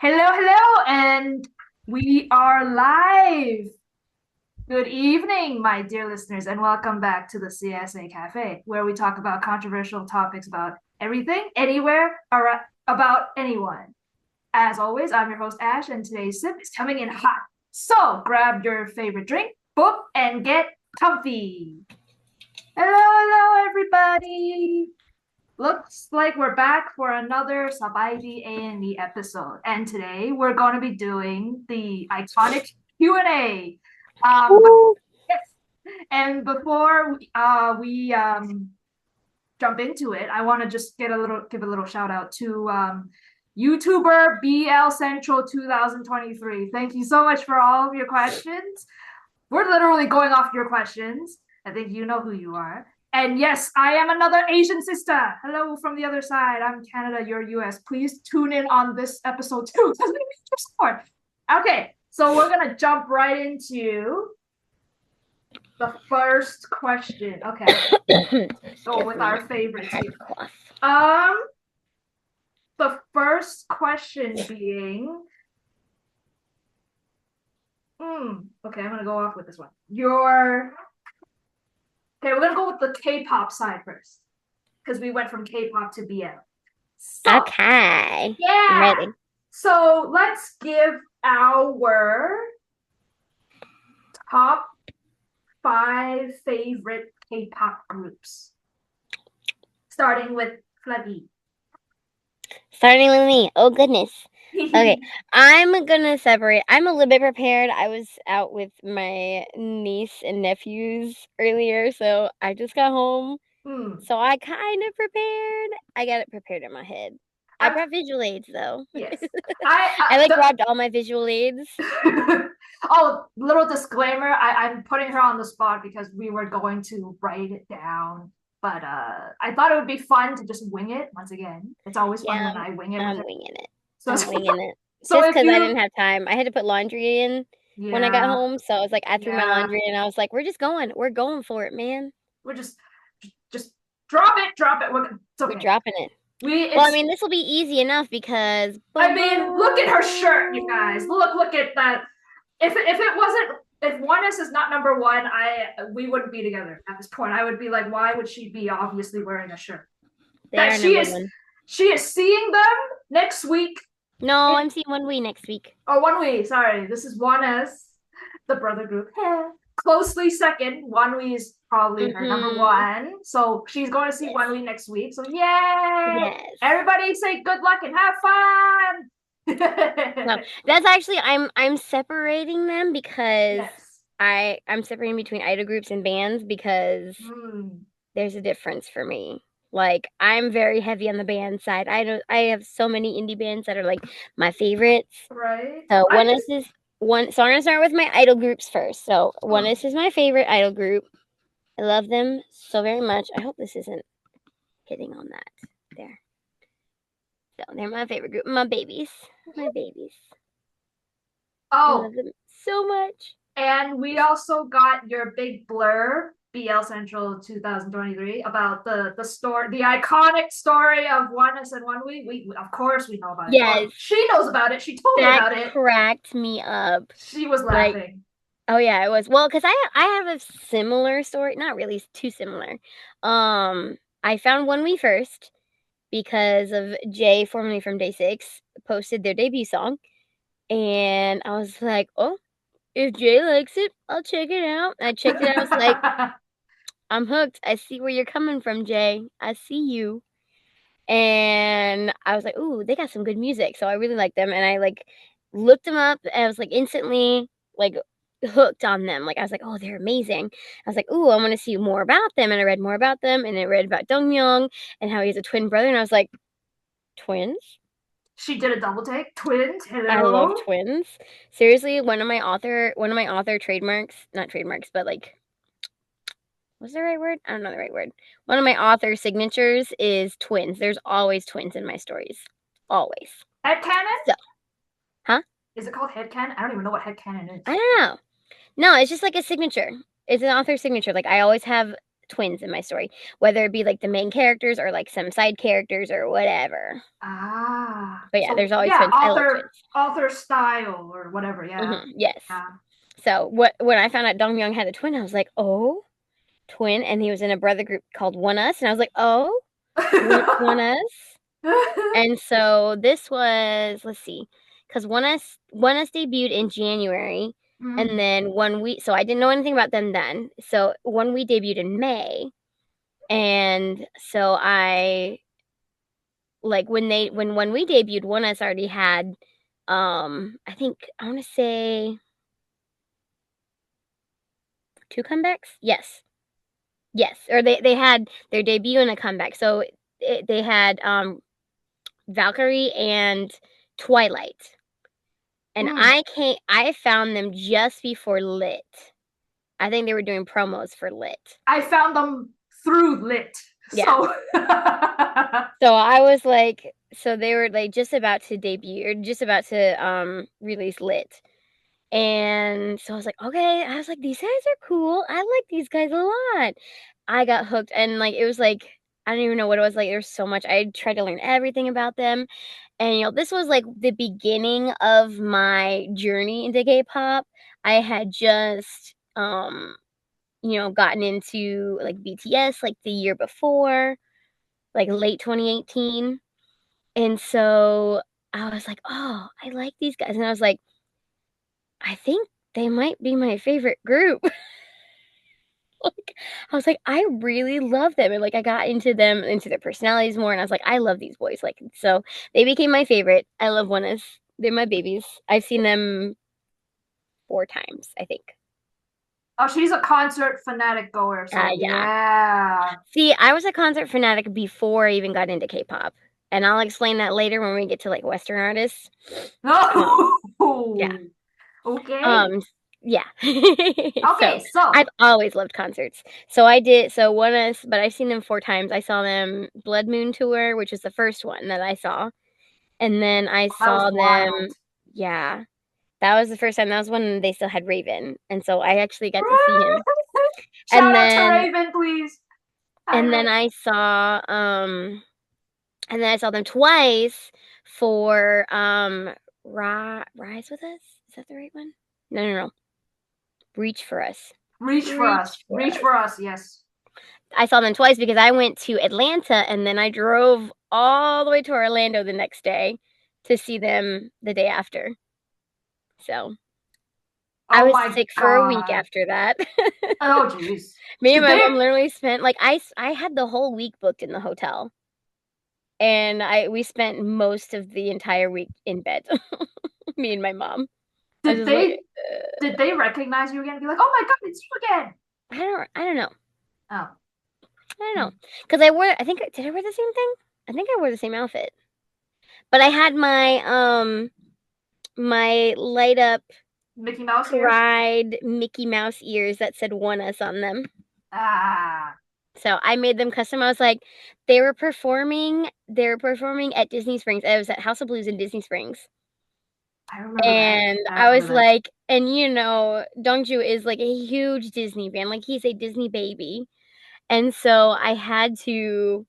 Hello, and we are live. Good evening, my dear listeners, and welcome back to the CSA Cafe, where we talk about controversial topics about everything, anywhere, about anyone. As always, I'm your host, Ash, and today's sip is coming in hot. So grab your favorite drink, book, and get comfy. Hello, everybody. Looks like we're back for another Sabaidee A E episode, and today we're going to be doing the iconic Q&A. But Woo. yes, and before we jump into it, I want to just give a little shout out to YouTuber BL Central 2023. Thank you so much for all of your questions. We're literally going off your questions. I think you know who you are. And yes, I am another Asian sister. Hello from the other side. I'm Canada, you're US. Please tune in on this episode too. Because we need your support. Okay, so we're gonna jump right into the first question. Okay, go with our favorites here. Um, the first question being, okay, I'm gonna go off with this one. Okay, we're gonna go with the K-pop side first because we went from K-pop to BL. So, Okay. I'm yeah. ready. So let's give our top five favorite K-pop groups, starting with Flavi. Starting with me. Oh, goodness. Okay. I'm going to separate. I'm a little bit prepared. I was out with my niece and nephews earlier, so I just got home. Hmm. So I kind of prepared. I got it prepared in my head. I I'm brought visual aids, though. yes. I The grabbed all my visual aids. oh, little disclaimer. I'm putting her on the spot because we were going to write it down. But I thought it would be fun to just wing it once again. It's always fun Yeah, when I wing it with I'm her. winging it. So I'm winging it. so Just if because I you didn't have time. I had to put laundry in when I got yeah, home. So I was like, I threw my yeah, laundry in and I was like, we're just going. We're going for it, man. we're just drop it. It's We're okay. dropping it. We Well, I it's mean, this will be easy enough because I boom, mean, look at her shirt, you guys. boom. Look at that. If it wasn't if oneness is not number one, we wouldn't be together at this point. I would be like, why would she be obviously wearing a shirt? They That are number one. she is seeing them next week. No, In I'm seeing 1 week next week. or 1 week. Sorry, this is oneness, the brother group. Closely second. 1 week is probably her number Mm-hmm. one. So she's going to see Yes. 1 week next week. So yay! Yes. Everybody say good luck and have No, fun. that's actually I'm separating them because Yes. I'm separating between idol groups and bands because Mm, there's a difference for me. Like I'm very heavy on the band side. I have so many indie bands that are like my favorites. right. So I one is just this one. So I'm gonna start with my idol groups first. So one mm, is my favorite idol group. I love them so very much. I hope this isn't hitting on that. There. So they're my favorite group. My babies. My babies. I oh, love them so much. and we also got your big blurb, BL Central 2023, about the story, the iconic story of oneness and 1 week. We of course we know about it. Well, Yes, she knows about it. She told me that about it. cracked me up. She was Like, laughing. oh yeah, it was. Well, because I have a similar story. Not really too similar. I found One We first because of Jay, formerly from Day Six, posted their debut song, and I was like, oh, if Jay likes it, I'll check it out. I checked it out. I was like, I'm hooked. I see where you're coming from, Jay. I see you. And I was like, "Ooh, they got some good music." So I really liked them, and I like looked them up, and I was like instantly like hooked on them. Like I was like, "Oh, they're amazing." I was like, "Ooh, I want to see more about them." And I read more about them, and I read about Dong Myung and how he's a twin brother, and I was like, "Twins? She did a double take. Twins, I love hello. twins." Seriously, one of my author trademarks, not trademarks, but like what's the right word? I don't know the right word. One of my author signatures is twins. There's always twins in my stories. Always. Head cannon? So, huh? Is it called head cannon? I don't even know what head cannon I is. don't know. No, it's just like a signature. It's an author signature. Like I always have twins in my story, whether it be like the main characters or like some side characters or whatever. Ah, But yeah, so there's always yeah, twins. I love twins. author style or whatever. Yeah, Yes. yeah. So when I found out Dong Myung had a twin, I was like, oh, twin, and he was in a brother group called One Us, and I was like, oh, One Us. And so this was, let's see, because One Us debuted in January, and Mm. then so I didn't know anything about them then. So One We debuted in May, and so I like when we debuted, One Us already had, I think I want to say two comebacks. Yes, or they had their debut and a comeback. So they had Valkyrie and Twilight. And Mm. I found them just before Lit. I think they were doing promos for Lit. I found them through Lit. Yeah. So So I was like, so they were like just about to debut or just about to release Lit. And so I was like, okay, I was like, these guys are cool. I like these guys a lot. I got hooked, and like it was like I don't even know what it was like. There's so much. I tried to learn everything about them. And this was like the beginning of my journey into K-pop. I had just gotten into like BTS like the year before, like late 2018. And so I was like, "Oh, I like these guys." And I was like, "I think they might be my favorite group." Like I was like, "I really love them." And like I got into them, into their personalities more, and I was like, "I love these boys." Like so they became my favorite. I love One Is. They're my babies. I've seen them 4 times, I think. oh, she's a concert fanatic goer. So Yeah. yeah. See, I was a concert fanatic before I even got into K-pop, and I'll explain that later when we get to like Western artists. Um, yeah. No. Okay. Um, yeah. So Okay. So I've always loved concerts. So I did. So one is, but I've seen them 4 times. I saw them Blood Moon tour, which was the first one that I saw, and then I that was saw them. wild. Yeah, that was the first time. That was when they still had Raven, and so I actually got to see him. Shout And out to then Raven, please. Hi, and then Raven. I saw and then I saw them twice for Rise with Us. Is that the right one? No, no, no. Reach for Us. Reach for us. Reach for Reach Us. for us. Yes. I saw them twice because I went to Atlanta and then I drove all the way to Orlando the next day to see them the day after. So I Oh was my sick for a week God. after that. Oh jeez. Me and Did my they mom literally spent like I had the whole week booked in the hotel, and I we spent most of the entire week in bed. Me and my mom. I was did just like, they did they recognize you again? Be like, oh my God, it's you again. I don't know. Oh. I don't Hmm. know. Because I think, did I wear the same thing? I think I wore the same outfit. But I had my light up Mickey Mouse ears. pride Mickey Mouse ears that said One Us on them. Ah, So I made them custom. I was like, they were performing at Disney Springs. I was at House of Blues in Disney Springs. I remember that. And I I remember was that. like, and Dongju is like a huge Disney fan. Like he's a Disney baby. And so I had to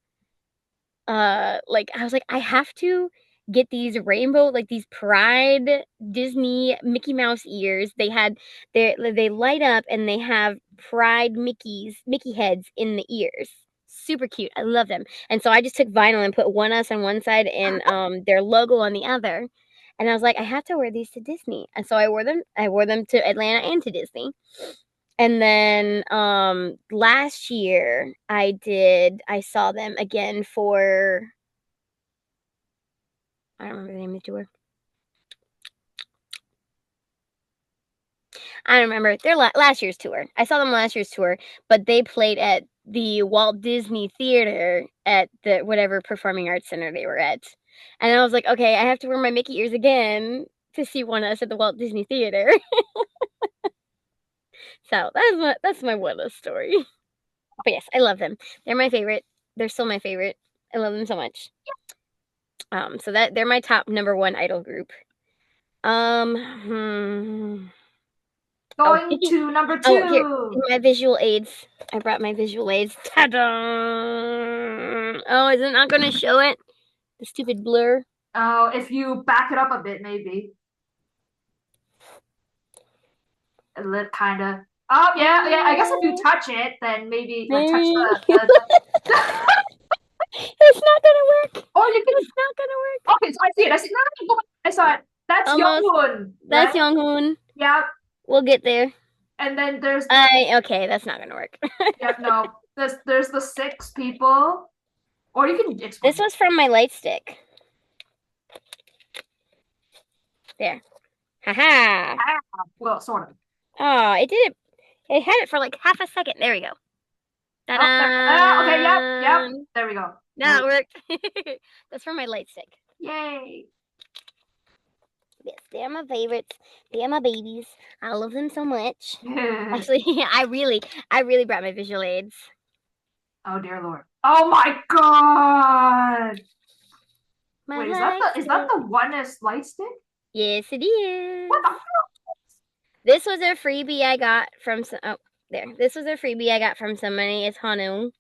like I was like, I have to get these rainbow, like these pride Disney Mickey Mouse ears. They light up and they have pride Mickey heads in the ears. Super cute. I love them. And so I just took vinyl and put One Us on one side and their logo on the other. And I was like, I have to wear these to Disney. And so I wore them to Atlanta and to Disney. And then last year I saw them again for, I don't remember the name of the tour. I don't remember their last year's tour. I saw them last year's tour, but they played at the Walt Disney Theater at the whatever performing arts center they were at. And I was like, okay, I have to wear my Mickey ears again to see One Us at the Walt Disney Theater. So that's my One Us story. But yes, I love them. They're my favorite. They're still my favorite. I love them so much. So that they're my top number one idol group. Um, hmm, Going to number Oh, here, 2. my visual aids. I brought my visual aids. Ta-da! Oh, is it not going to show it? The stupid blur. Oh, if you back it up a bit, maybe. A little kind of. Oh, yeah, yeah. I guess if you touch it, then maybe like touch the It's not gonna work. or you can. It's not gonna work. Okay, so I see it. I see. No, no, no, I saw it. That's Almost. Younghoon, That's right? Younghoon. Yeah. We'll get there. And then there's the. Okay, that's not gonna work. Yeah, no. There's the 6 people. Or you can explain. This was from my light stick. There. Haha. Well, sort of. Oh, it did it. It had it for like half a second. There we go. Ta-da! Oh, okay, yep. There we go. Now it worked. That's from my light stick. Yay. Yes, they're my favorites. They're my babies. I love them so much. Actually, I really brought my visual aids. Oh dear Lord. Oh my God. My Wait, is that the Oneness light stick? Yes, it is. What the hell? This was a freebie I got from some. Oh, there. This was a freebie I got from somebody. It's Hanu.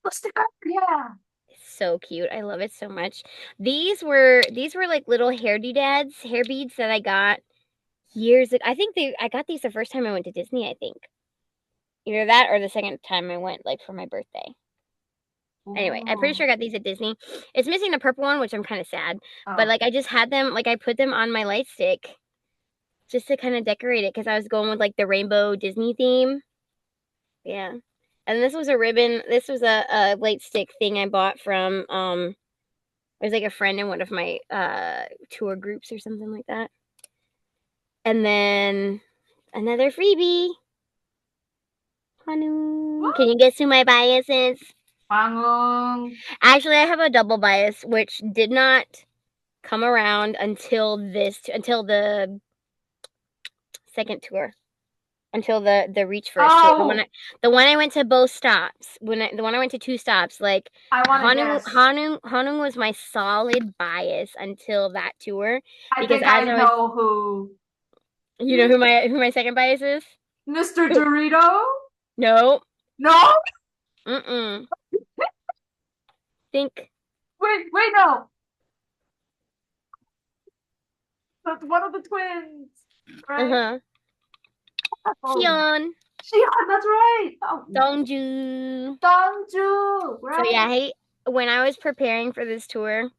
The sticker. Yeah. It's so cute. I love it so much. These were like little hair beads that I got years ago. I got these the first time I went to Disney, I think. Either that or the second time I went, like, for my birthday. Anyway, I'm pretty sure I got these at Disney. It's missing the purple one, which I'm kind of sad. Oh. But, like, I just had them, like, I put them on my light stick just to kind of decorate it because I was going with, like, the rainbow Disney theme. Yeah. And this was a ribbon. This was a light stick thing I bought from, it was, like, a friend in one of my tour groups or something like that. And then another freebie. Hanu. Can you guess who my bias is? Actually, I have a double bias, which did not come around until the second tour, until the Reach First tour. The one I went to both stops. The one I went to 2 stops. Like Hanu was my solid bias until that tour. I think I know who. You know who my second bias is? Mr. Dorito? No. No? Think. Wait, no. That's one of the twins. Right? Xion, that's right. Oh. Dongju. Right. So yeah, when I was preparing for this tour,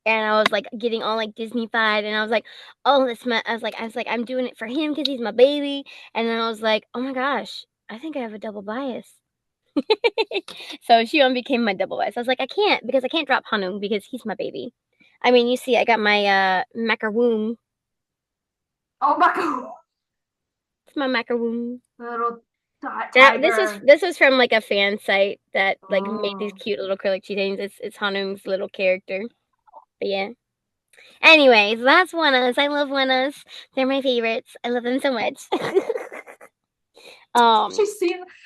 and I was like getting all like Disney-fied, and I was like, oh, I was like, I'm doing it for him because he's my baby, and then I was like, oh my gosh, I think I have a double bias. So Xion became my double bias. I was like, I can't drop Hanung because he's my baby. I mean, you see, I got my macaroon. Oh, macaroon. It's my macaroon. Little tiger. This was from like a fan site that like made these cute little acrylic keychains. It's Hanung's little character. But yeah. Anyways, that's Wanas. I love Wanas. They're my favorites. I love them so much.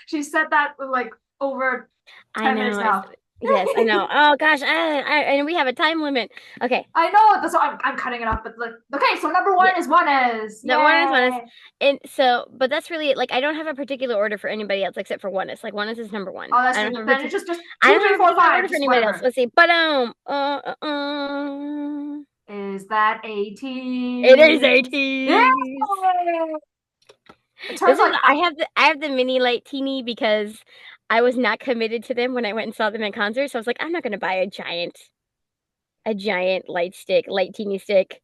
She said that like over 10 minutes now. Yes, I know. Oh gosh, and we have a time limit. Okay. I know. That's why I'm cutting it off. But like, okay, so number 1 is Wanas. The Wanas. And so, but that's really like I don't have a particular order for anybody else except for Wanas. Like Wanas is number 1. Oh, that's then it's just 2, 3, 4, 5. Order for anybody else. Let's see. But is that 18? It is 18. Yeah. I have the mini light teeny because I was not committed to them when I went and saw them in concert. So I was like, I'm not gonna buy a giant light teeny stick.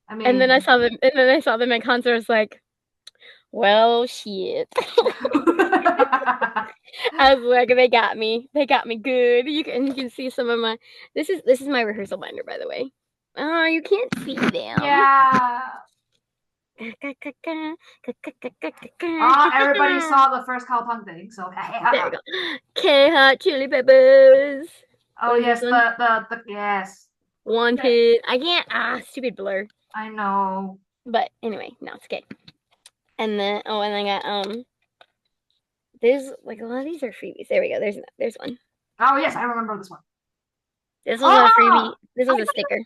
I mean, and then I saw them in concert. I was like, well, shit. I was like, they got me good. You can see some of my. This is my rehearsal binder, by the way. Oh, you can't see them. Yeah. Everybody saw the first Kalpang thing, so there we go. K-Hot Chili Peppers. Oh yes, the yes. Wanted. I can't. Stupid blur. I know. But anyway, no, it's okay. And then and I got there's like a lot of these are freebies. There we go. There's one. Oh yes, I remember this one. This was a freebie. This was a sticker.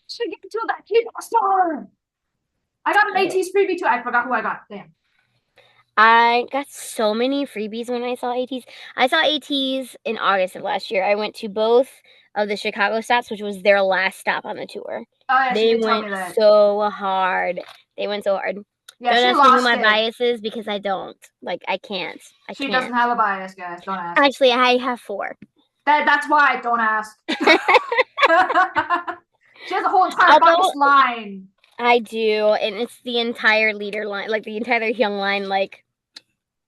Should get to that keyboard store. I got an Okay. AT's freebie too. I forgot who I got. Damn. I got so many freebies when I saw ATs. I saw ATs in August of last year. I went to both of the Chicago stops, which was their last stop on the tour. Oh yeah, she They did tell went me that. so hard. They went so hard. Yeah, Don't she ask me who lost my it. bias is because I don't. Like, I can't. I She doesn't can't. have a bias, guys. Don't ask. Actually, I have 4. That's why I don't ask. She has a whole entire Although bias line. I do, and it's the entire leader line, like the entire young line, like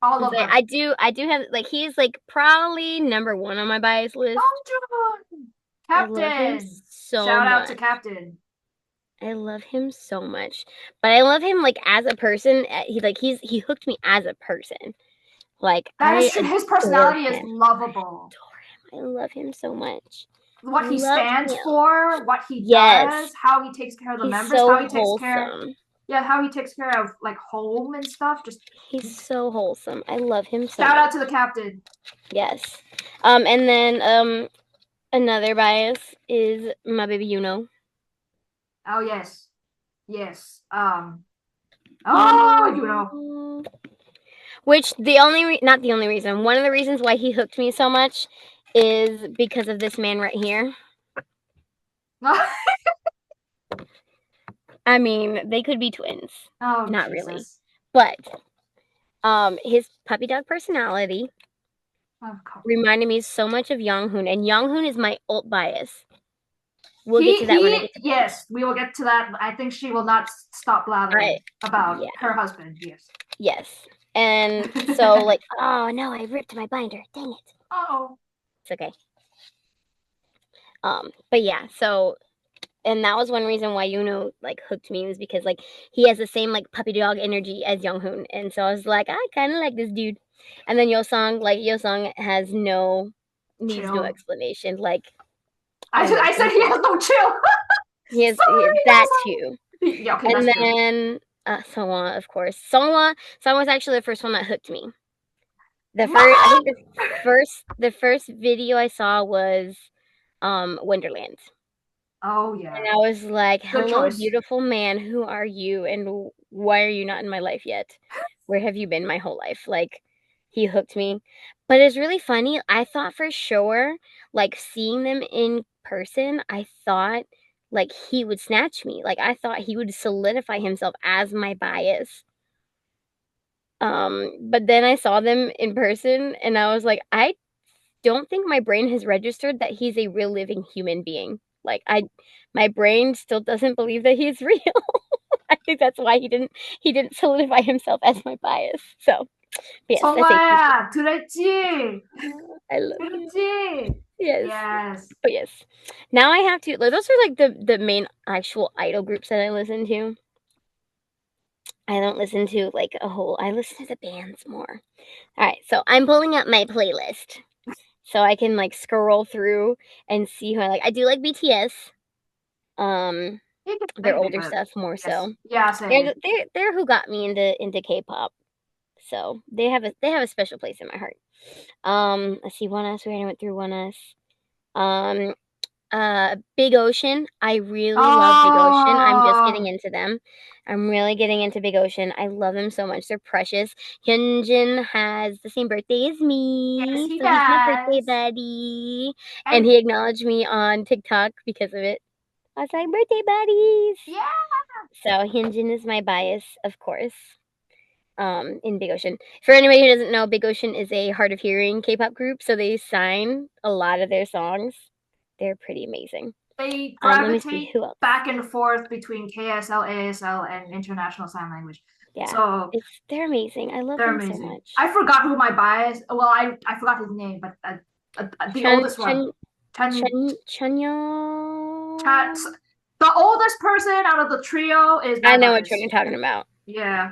All of them. I do have like he's like probably number 1 on my bias list. Namjoon! I love him Captain. so Shout out to much. Captain. I love him so much. But I love him like as a person. He hooked me as a person. Like That is I true. His adore personality is him. lovable. I love him so much. What he Love stands him. for, what he does, Yes. how he takes care of the He's members, so how he takes care, wholesome. yeah, how he takes care of like home and stuff. Just He's so wholesome. I love him so shout out much. to the captain. Yes. And then another bias is my baby Yuno. Oh yes, yes. Oh, you know. Which not the only reason, one of the reasons why he hooked me so much is because of this man right here. I mean, they could be twins. Oh Not really. Jesus. But his puppy dog personality Of course. reminded me so much of Younghoon, and Younghoon is my alt bias. We'll get to that when I get to him. Yes, we will get to that. I think she will not stop blathering about Yeah, her husband. Yes. yes. And so like, oh no, I ripped my binder. Dang it. Oh. It's okay. But yeah, so and that was one reason why Yuno like hooked me was because like he has the same like puppy dog energy as Younghoon, and so I was like, I kind of like this dude. And then Yosong has needs no Chill. explanation. Like I I said love I him said he so has much. no chill. He has Sorry, that Yozo. too. Yeah, okay, And that's true. then Songwa, of course. Songwa was actually the first one that hooked me. I What? think the first video I saw was Wonderland. Oh And yeah. I was like, Good "Hello, choice. beautiful man. Who are you? And why are you not in my life yet? Where have you been my whole life?" Like, he hooked me. But it's really funny. I thought for sure, like seeing them in person, I thought like he would snatch me. Like I thought he would solidify himself as my bias. But then I saw them in person and I was like, I don't think my brain has registered that he's a real living human being. Like my brain still doesn't believe that he's real. I think that's why he didn't solidify himself as my bias. So yes, that's AT. 성화야, 들었지? I love you. 들었지? Yes. Yes. But yes. Now I have to like those are like the main actual idol groups that I listen to. I don't listen to like a whole I listen to the bands more. Alright, so I'm pulling up my playlist. So I can like scroll through and see who I like. I do like BTS. Um, You can their thank me, older but stuff more yes. so. Yeah, same. They're who got me into K-pop. So they have a special place in my heart. Let's see, One Us. We already went through One Us. Um, Big Ocean. I really love Big Ocean. I'm just getting Oh, into them. I'm really getting into Big Ocean. I love them so much. They're precious. Hyunjin has the same birthday as yes, me, he so he's my birthday does. buddy. And And he acknowledged me on TikTok because of it. I was like, birthday buddies. yeah, So Hyunjin is my bias, of course. In Big Ocean. For anybody who doesn't know, Big Ocean is a hard of hearing K-pop group, so they sign a lot of their songs. They're pretty amazing. they Let me see gravitate who else. back and forth between KSL, ASL, and International Sign Language. Yeah, So they're amazing. I love they're them so amazing. much. I forgot who my bias. Well, I forgot his name, but the Chun oldest one, Chun Chen Chunyo. Chat. The oldest person out of the trio is I my know which one bias. you're talking about. Yeah,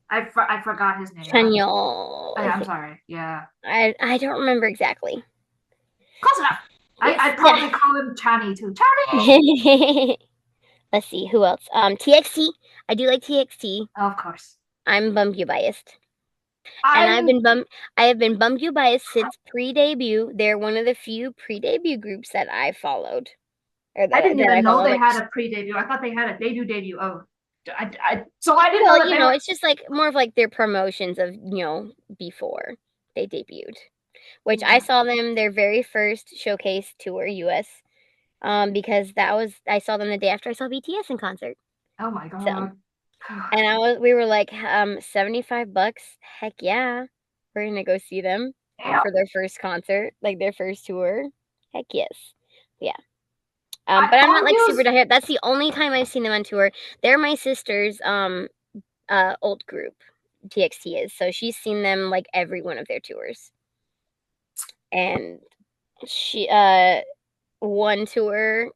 I forgot his name. Chunyo, I I'm think. sorry. Yeah, I don't remember exactly. close enough. Yes. I'd probably call him Channy too. Channy. Let's see who else. TXT. I do like TXT. Of course. I'm Bumbu biased. And I'm. I have been Bumbu biased since pre-debut. They're one of the few pre-debut groups that I followed. Or I didn't that I even know follow. they Like had a pre-debut. I thought they had a debut. Oh. So I didn't know Well, that they were. it's just like more of like their promotions of, before they debuted. Which I Yeah. saw them their very first showcase tour US. Because I saw them the day after I saw BTS in concert. Oh my So, God. and we were like, $75. Heck yeah. We're gonna go see them Damn. for their first concert, like their first tour. Heck yes. Yeah. But I'm not I'll like super use. diehard. That's the only time I've seen them on tour. They're my sister's old group. TXT is. So she's seen them like every one of their tours. And she one tour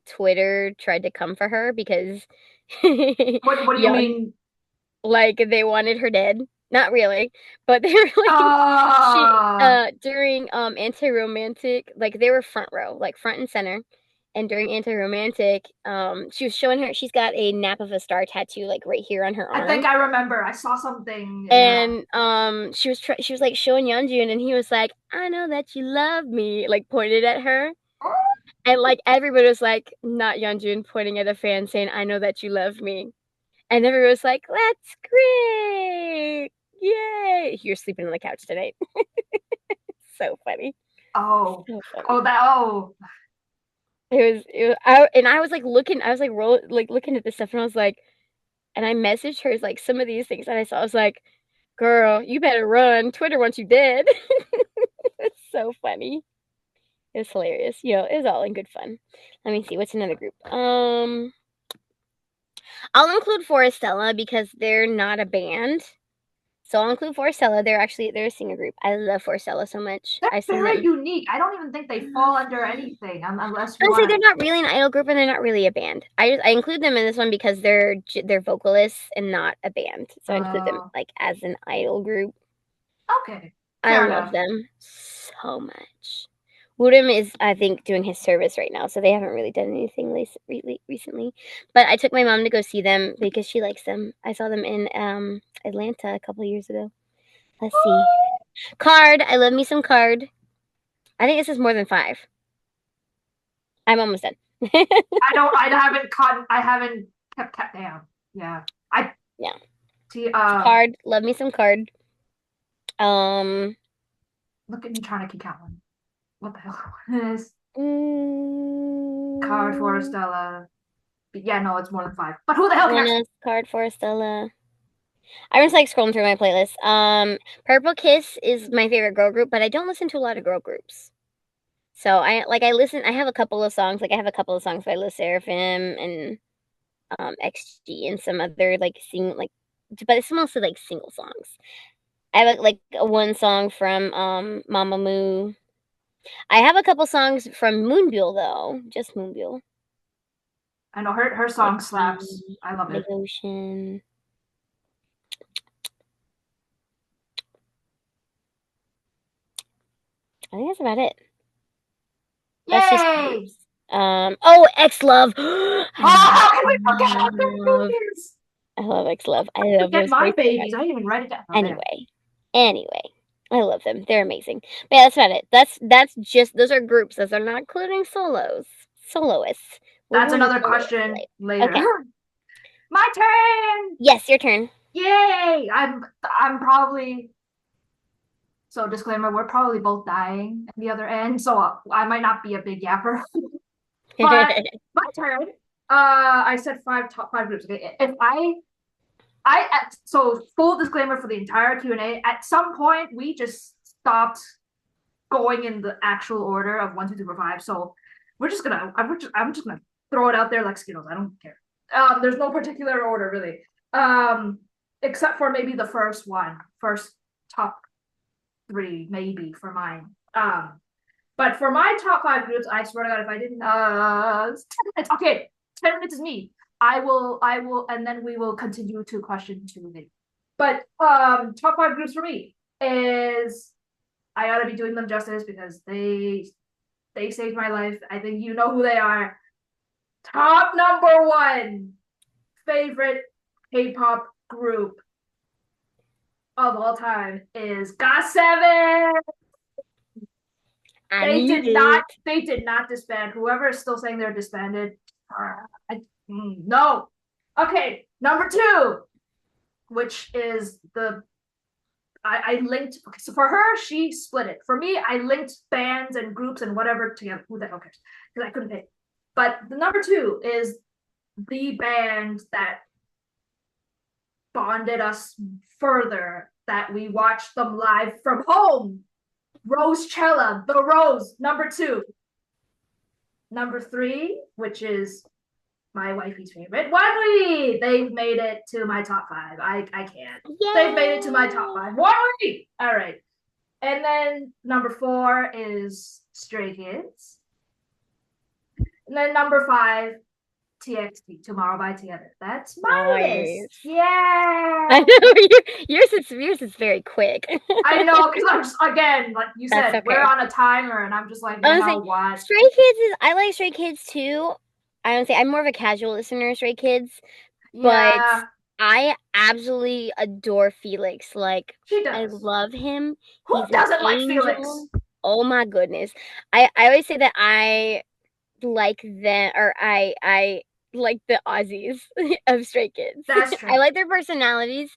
Twitter tried to come for her because What do you Young mean? like they wanted her dead. Not really, but they were like she Uh, during anti-romantic, like they were front row, like front and center. And during anti-romantic, she was showing she's got a nap of a star tattoo like right here on her I think arm. I remember. I saw something. Yeah. And she was like showing Yeonjun, and he was like, "I know that you love me," like pointed at her. And like everybody was like, not Yeonjun, pointing at a fan saying, "I know that you love me." And everyone was like, "That's great. Yay." You're sleeping on the couch tonight. So funny. Oh. So Oh, funny. that. Oh. I was like looking, I was like looking at this stuff, and I was like, and I messaged her like some of these things that I saw. I was like, girl, you better run. Twitter wants you dead. It's so funny. It's hilarious. It was all in good fun. Let me see. What's another group? I'll include Forestella because they're not a band. So I'll include Forestella. They're a singer group. I love Forestella so much. They're I've seen very them. unique. I don't even think I they fall love under them. anything unless you Honestly, want they're to. not really an idol group, and they're not really a band. I include them in this one because they're vocalists and not a band. So I include them like as an idol group. Okay. I Fair love enough. them so much. Woodham is, I think, doing his service right now, so they haven't really done anything recently. But I took my mom to go see them because she likes them. I saw them in Atlanta a couple years ago. Let's see. Card. I love me some Card. I think this is more than 5. I'm almost done. I don't. I haven't caught. I haven't kept down. Yeah. I. Yeah. See. Card. Love me some Card. Um. Look at me trying to keep counting. What the hell is this? Card for Mm, Stella. Yeah, no, it's more than 5. But who the hell cares? Card for Stella. I was like scrolling through my playlist. Purple Kiss is my favorite girl group, but I don't listen to a lot of girl groups. So I listen. I have a couple of songs. Like I have a couple of songs by Le Seraphim and XG and some other but it's mostly like single songs. I have like a one song from Mamamoo. I have a couple songs from Moonbyul though, just Moonbyul. I know her Let's song slaps. see, I love it. Devotion. I think that's about it. That's just Yay! groups. Oh, X Love. Oh, how can we forget how good Love. it is? I love X Love. I love Forget those my boys so much. babies. I didn't even write it down. Oh, there. Anyway, I love them. They're amazing. But yeah, that's about it. That's just those are groups. Those are not including soloists. We'll That's go into another soloists question later. later. Okay. My turn! Yes, your turn. Yay! I'm probably so disclaimer, we're probably both dying at the other end, so I might not be a big yapper. But my turn. I said top 5 groups. Okay, if so full disclaimer for the entire Q&A. At some point, we just stopped going in the actual order of 1, 2, 3, 4, 5. So I'm just gonna throw it out there like Skittles. I don't care. There's no particular order really. Except for maybe the first top 3 maybe for mine. But for my top 5 groups, I swear to God, if I didn't, 10 minutes. Okay, 10 minutes is me. I will, and then we will continue to question 2. But top 5 groups for me is I ought to be doing them justice because they saved my life. I think you know who they are. Top number 1 favorite K-pop group of all time is GOT7. I need it. They did not disband. Whoever is still saying they're disbanded, no. Okay, Number two, which is I linked. Okay, so for her, she split it. For me, I linked bands and groups and whatever together. Who the hell cares? Because I couldn't pick. But the number two is the band that bonded us further, that we watched them live from home. Rosecella, The Rose, number two. Number three, which is my wifey's favorite, One We. They've made it to my top five. I can't. Yay! They've made it to my top five. One We. All right. And then number four is Stray Kids. And then number five, TXT, Tomorrow by Together. That's my list. Yeah. I know yours is very quick. I know, because I'm just, again, like you That's said, okay. we're on a timer, and I'm just like, you know what? Stray Kids I like Stray Kids too. I don't say I'm more of a casual listener of Stray Kids, but Yeah, I absolutely adore Felix. Like, she I does. love him. Who He's an doesn't like Felix? angel. Oh my goodness. I always say that I like them, or I like the Aussies of Stray Kids. That's true. I like their personalities.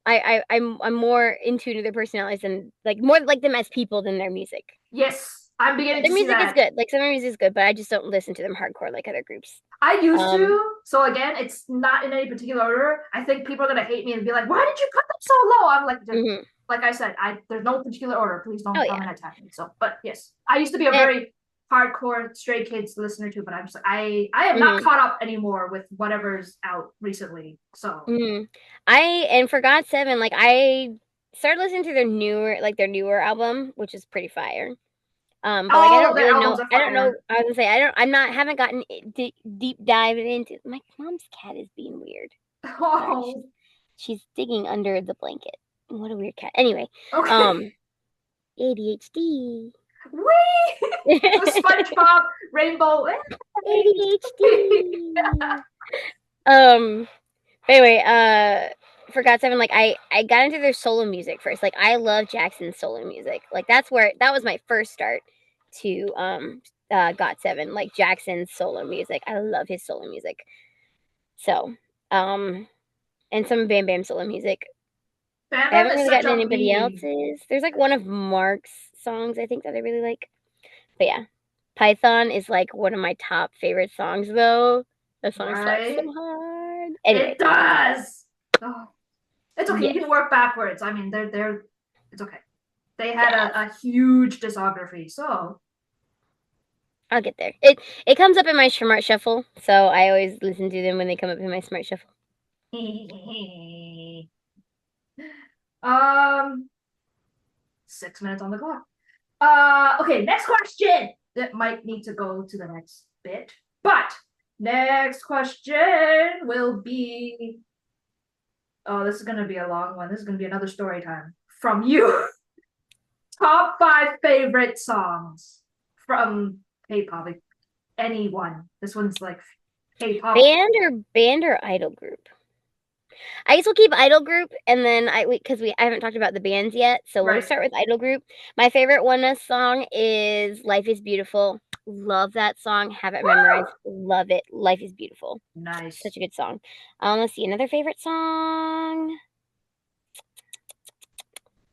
I'm more in tune to their personalities and like more like them as people than their music. Yes, I'm beginning Their to see music is that. good. Like some of their music is good, but I just don't listen to them hardcore like other groups. I used to. So again, it's not in any particular order. I think people are gonna hate me and be like, "Why did you cut them so low?" I'm like, Mhm. like I said, there's no particular order. Please don't Oh come yeah. and attack me. So, but yes, I used to be a And very hardcore Stray Kids listener too. But I'm just like, I am not mhm. caught up anymore with whatever's out recently. So Mhm. And for GOT7, like I started listening to their newer album, which is pretty fire. But like all of their albums are I don't know. fire. I was gonna say haven't gotten deep dive into. My mom's cat is being weird. Sorry, Oh, she's digging under the blanket. What a weird cat. Anyway, okay. ADHD. Wee! The SpongeBob rainbow. ADHD. Um. Anyway, for GOT7, like I got into their solo music first. Like I love Jackson's solo music. Like that was my first start to GOT7. Like Jackson's solo music. I love his solo music. So, and some Bam Bam solo music. Bam I Bam haven't is really such gotten a anybody meme. else's. There's like one of Mark's songs I think that I really like. But yeah, Python is like one of my top favorite songs though. That song slaps so Right? hard. It Anyway, does. Oh, it's okay. You yes, can work backwards. I mean, they're it's okay. They had yes, a huge discography, so I'll get there. It comes up in my smart shuffle, so I always listen to them when they come up in my smart shuffle. um 6 minutes on the clock. Okay, next question. That might need to go to the next bit, but next question will be. Oh, this is gonna be a long one. This is gonna be another story time from you. Top five favorite songs from K-pop. Like, anyone. This one's like K-pop. Band or idol group. I guess we'll keep idol group, and then because I haven't talked about the bands yet, so we'll Right. start with idol group. My favorite one song is "Life Is Beautiful." Love that song. Have it memorized. Love it. "Life Is Beautiful." Nice. Such a good song. Let's see another favorite song.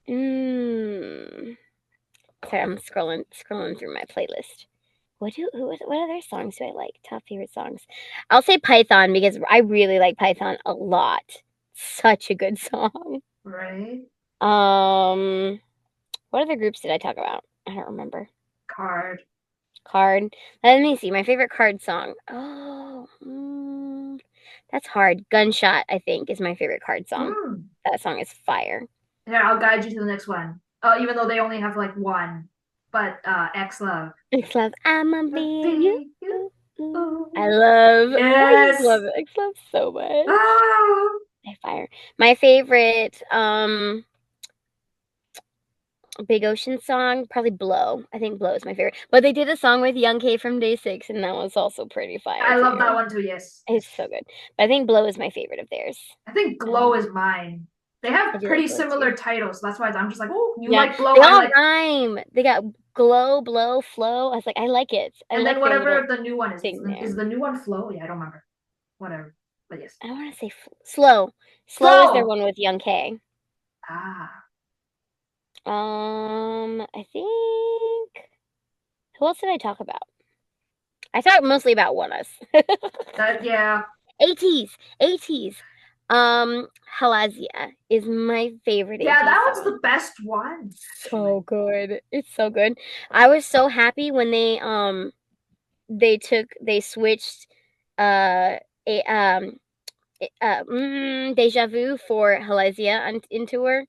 Sorry, I'm scrolling through my playlist. What other songs do I like? Top favorite songs. I'll say Python because I really like Python a lot. Such a good song. Right. What other groups did I talk about? I don't remember. Card. Card. Let me see. My favorite Card song. That's hard. Gunshot, I think, is my favorite Card song. That song is fire. Here, I'll guide you to the next one. Even though they only have like one. But X Love. X Love, I'ma be Be you. you. I love. I just Yes. love it. X Love so much. Ah. Fire. My favorite Big Ocean song, probably Blow. I think Blow is my favorite. But they did a song with Young K from Day 6, and that was also pretty fire I love that too. one too, yes. It's so good. But I think Blow is my favorite of theirs. I think Glow is mine. They I have do like pretty Blow similar too. titles. That's why I'm just like, oh, you Yeah, like Glow, they I all like. rhyme. They got Glow, Blow, Flow. I was like, I like it. I And then like their whatever little the new one is. thing there. Is the new one Flow? Yeah, I don't remember. Whatever. But yes. I want to say Slow. Slow is their Slow. one with Young K. Ah. I think who else did I talk about? I talked mostly about One Us. That yeah. ATs, ATs. Halazia is my favorite Yeah, AT that one's song. the best one, So actually. good. It's so good. I was so happy when they switched uh a Deja Vu for Halazia into her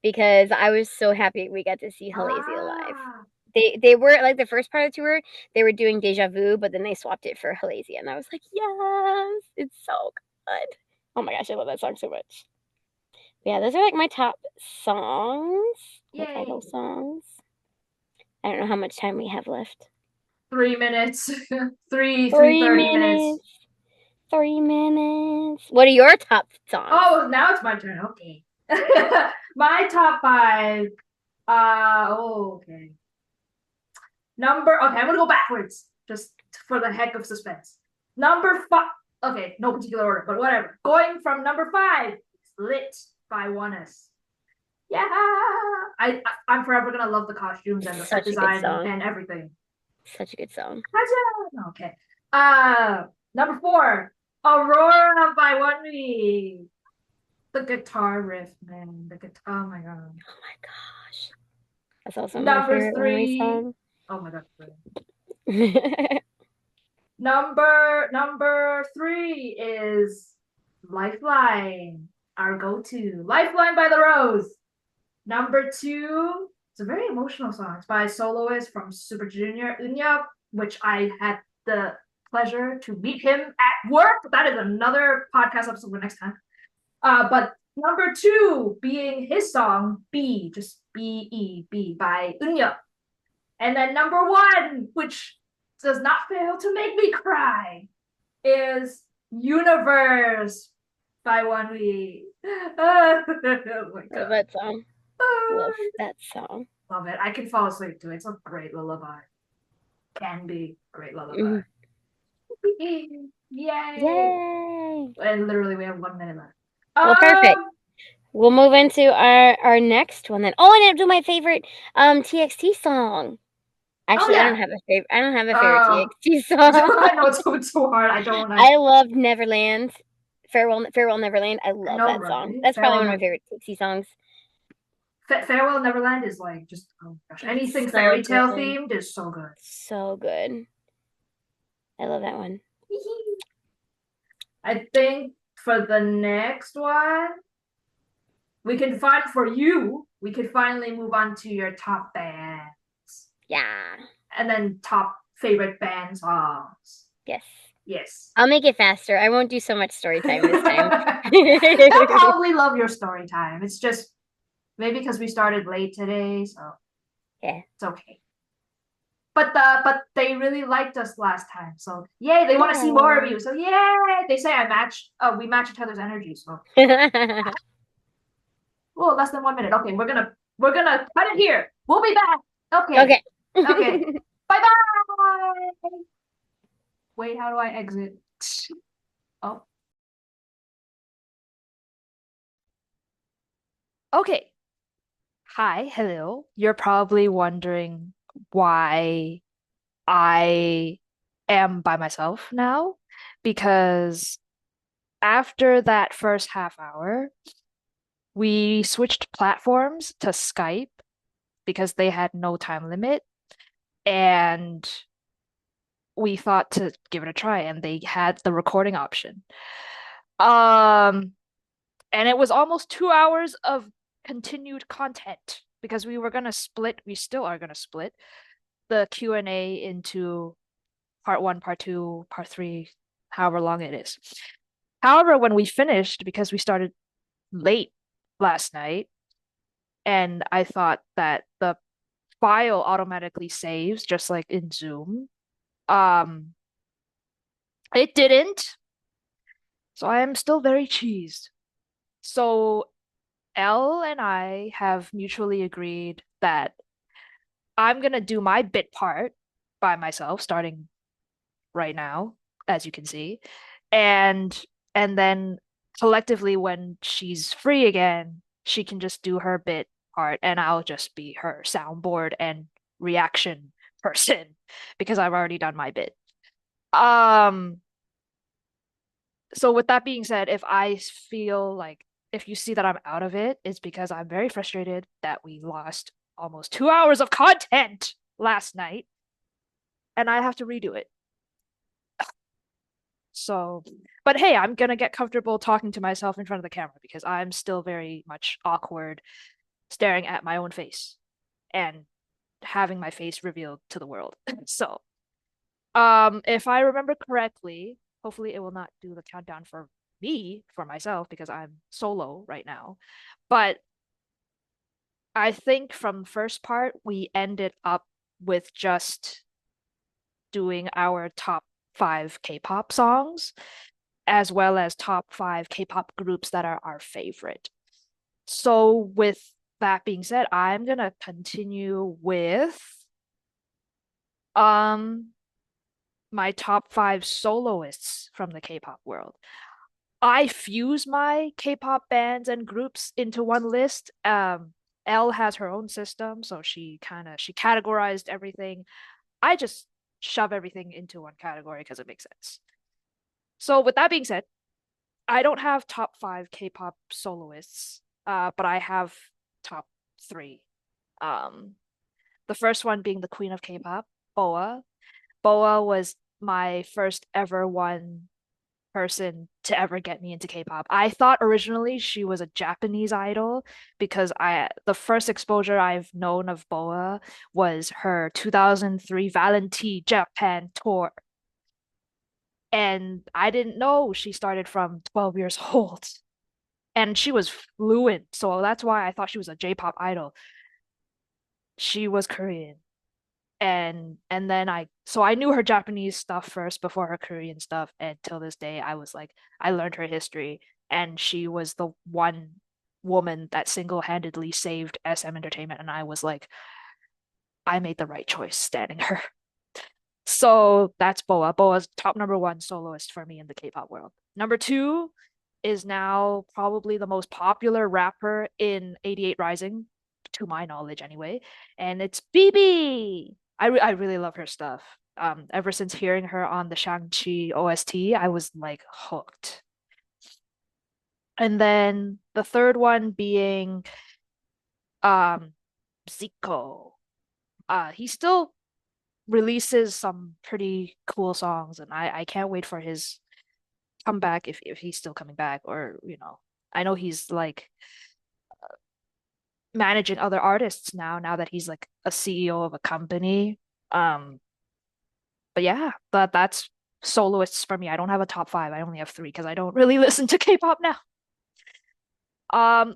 because I was so happy we got to see Halazia live. Ah. They were like the first part of the tour, they were doing Deja Vu, but then they swapped it for Halazia, and I was like, yes, it's so good. Oh my gosh, I love that song so much. Yeah, those are like my top songs, like Yay. idol songs. I don't know how much time we have left. 3 minutes. Three, three Three thirty minutes. minutes. 3 minutes. What are your top songs? Oh, now it's my turn. Okay. My top five. Okay. Okay, I'm gonna go backwards just for the heck of suspense. Number five. Okay, no particular order, but whatever. Going from number five, Lit by Oneness. Yeah, I'm forever gonna love the costumes and the set Such a good design song. and everything. Such a good song. Okay. Uh, Number four, Aurora by One Me. The guitar riff, man. The guitar. Oh my god. Oh my gosh. That's also my Number favorite One Way three. song. Oh my god. Number three is Lifeline, our go-to. Lifeline by The Rose. Number two, it's a very emotional song. It's by a soloist from Super Junior, Unya, which I had the pleasure to meet him at work. That is another podcast episode for next time. But number two being his song B, just B by Unya. And then number one, which does not fail to make me cry, is Universe by One We. Oh my Love god. that song. Love that song. Love it. I can fall asleep to it. It's a great lullaby. Can be great lullaby. Mhm. Yay! Yay! And literally, we have 1 minute left. Well, perfect. We'll move into our next one then. Oh, I didn't do my favorite TXT song. Oh Actually, I don't yeah. have a favorite. I don't have a favorite Uh, TXT song. I know it's so hard. I don't. I loved Neverland. Farewell Neverland. I I love know, that song. right? That's probably one of my favorite TXT songs. Farewell Neverland is like just oh gosh, It's anything so fairy tale good. themed is so good. So good. I love that one. I think for the next one, we can find for you. We could finally move on to your top bands, Yeah. and then top favorite band songs. Yes. Yes. I'll make it faster. I won't do so much story time this time. They'll probably love your story time. It's just maybe because we started late today, so Yeah. it's okay. But they really liked us last time, so yay! They want to see more of you, so yay! They say I match. Oh, we match each other's energy, so oh, less than 1 minute. Okay, we're gonna cut it here. We'll be back. Okay, Okay. okay. Bye bye. Wait, how do I exit? Oh, okay. Hi, hello. You're probably wondering why I am by myself now because after that first half hour, we switched platforms to Skype because they had no time limit and we thought to give it a try and they had the recording option. Um and it was almost 2 hours of continued content because we still are gonna split the Q&A into part one, part two, part three, however long it is. However, when we finished, because we started late last night, and I thought that the file automatically saves just like in Zoom, um, it didn't. So I am still very cheesed. So Elle and I have mutually agreed that I'm gonna do my bit part by myself, starting right now, as you can see. And And then collectively, when she's free again, she can just do her bit part, and I'll just be her soundboard and reaction person because I've already done my bit. Um, so with that being said, if I feel like if you see that I'm out of it, it's because I'm very frustrated that we lost almost 2 hours of content last night and I have to redo it. So, but hey, I'm gonna get comfortable talking to myself in front of the camera because I'm still very much awkward staring at my own face and having my face revealed to the world. So, if I remember correctly, hopefully it will not do the countdown for me, for myself, because I'm solo right now. But I think from first part, we ended up with just doing our top five K-pop songs, as well as top five K-pop groups that are our favorite. So with that being said, I'm gonna continue with um my top five soloists from the K-pop world. I fuse my K-pop bands and groups into one list. Elle has her own system, so she categorized everything. I just shove everything into one category because it makes sense. So with that being said, I don't have top five K-pop soloists, but I have top three. Um, the first one being the queen of K-pop, BoA. BoA was my first ever one person to ever get me into K-pop. I thought originally she was a Japanese idol because I the first exposure I've known of BoA was her 2003 Valentine Japan tour. And I didn't know she started from 12 years old. And she was fluent, so that's why I thought she was a J-pop idol. She was Korean. And then I knew her Japanese stuff first before her Korean stuff, and till this day I was like I learned her history, and she was the one woman that single-handedly saved SM Entertainment, and I was like I made the right choice standing her. So that's BoA. BoA's top number one soloist for me in the K-pop world. Number two is now probably the most popular rapper in 88 Rising, to my knowledge anyway, and it's BB. I really love her stuff. Ever since hearing her on the Shang-Chi OST, I was like hooked. And then the third one being um Zico. He still releases some pretty cool songs, and I can't wait for his comeback if he's still coming back, or I know he's like managing other artists now that he's like a CEO of a company. Um, but yeah, that's soloists for me. I don't have a top five. I only have three because I don't really listen to K-pop now.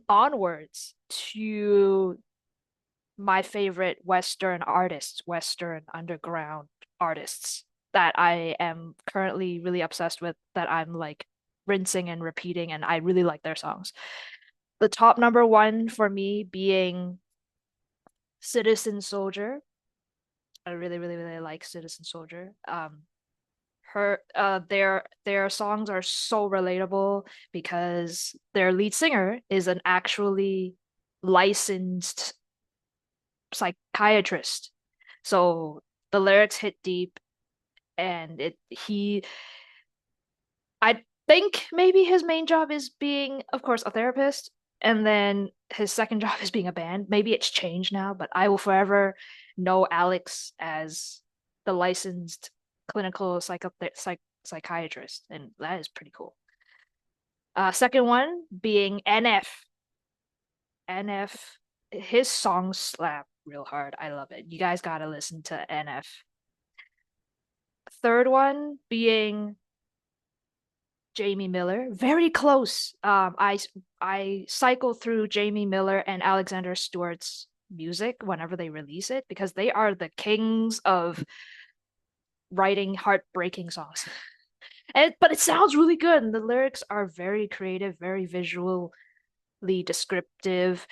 Onwards to my favorite Western artists, Western underground artists that I am currently really obsessed with, that I'm like rinsing and repeating, and I really like their songs. The top number one for me being Citizen Soldier. I really, really, really like Citizen Soldier. Their songs are so relatable because their lead singer is an actually licensed psychiatrist. So the lyrics hit deep, and it he I think maybe his main job is being, of course, a therapist, and then his second job is being a band. Maybe it's changed now, but I will forever know Alex as the licensed clinical psychiatrist, and that is pretty cool. Second one being NF. NF, his songs slap real hard. I love it. You guys gotta listen to NF. Third one being Jamie Miller. Very close. I cycle through Jamie Miller and Alexander Stewart's music whenever they release it because they are the kings of writing heartbreaking songs. But it sounds really good, and the lyrics are very creative, very visually descriptive.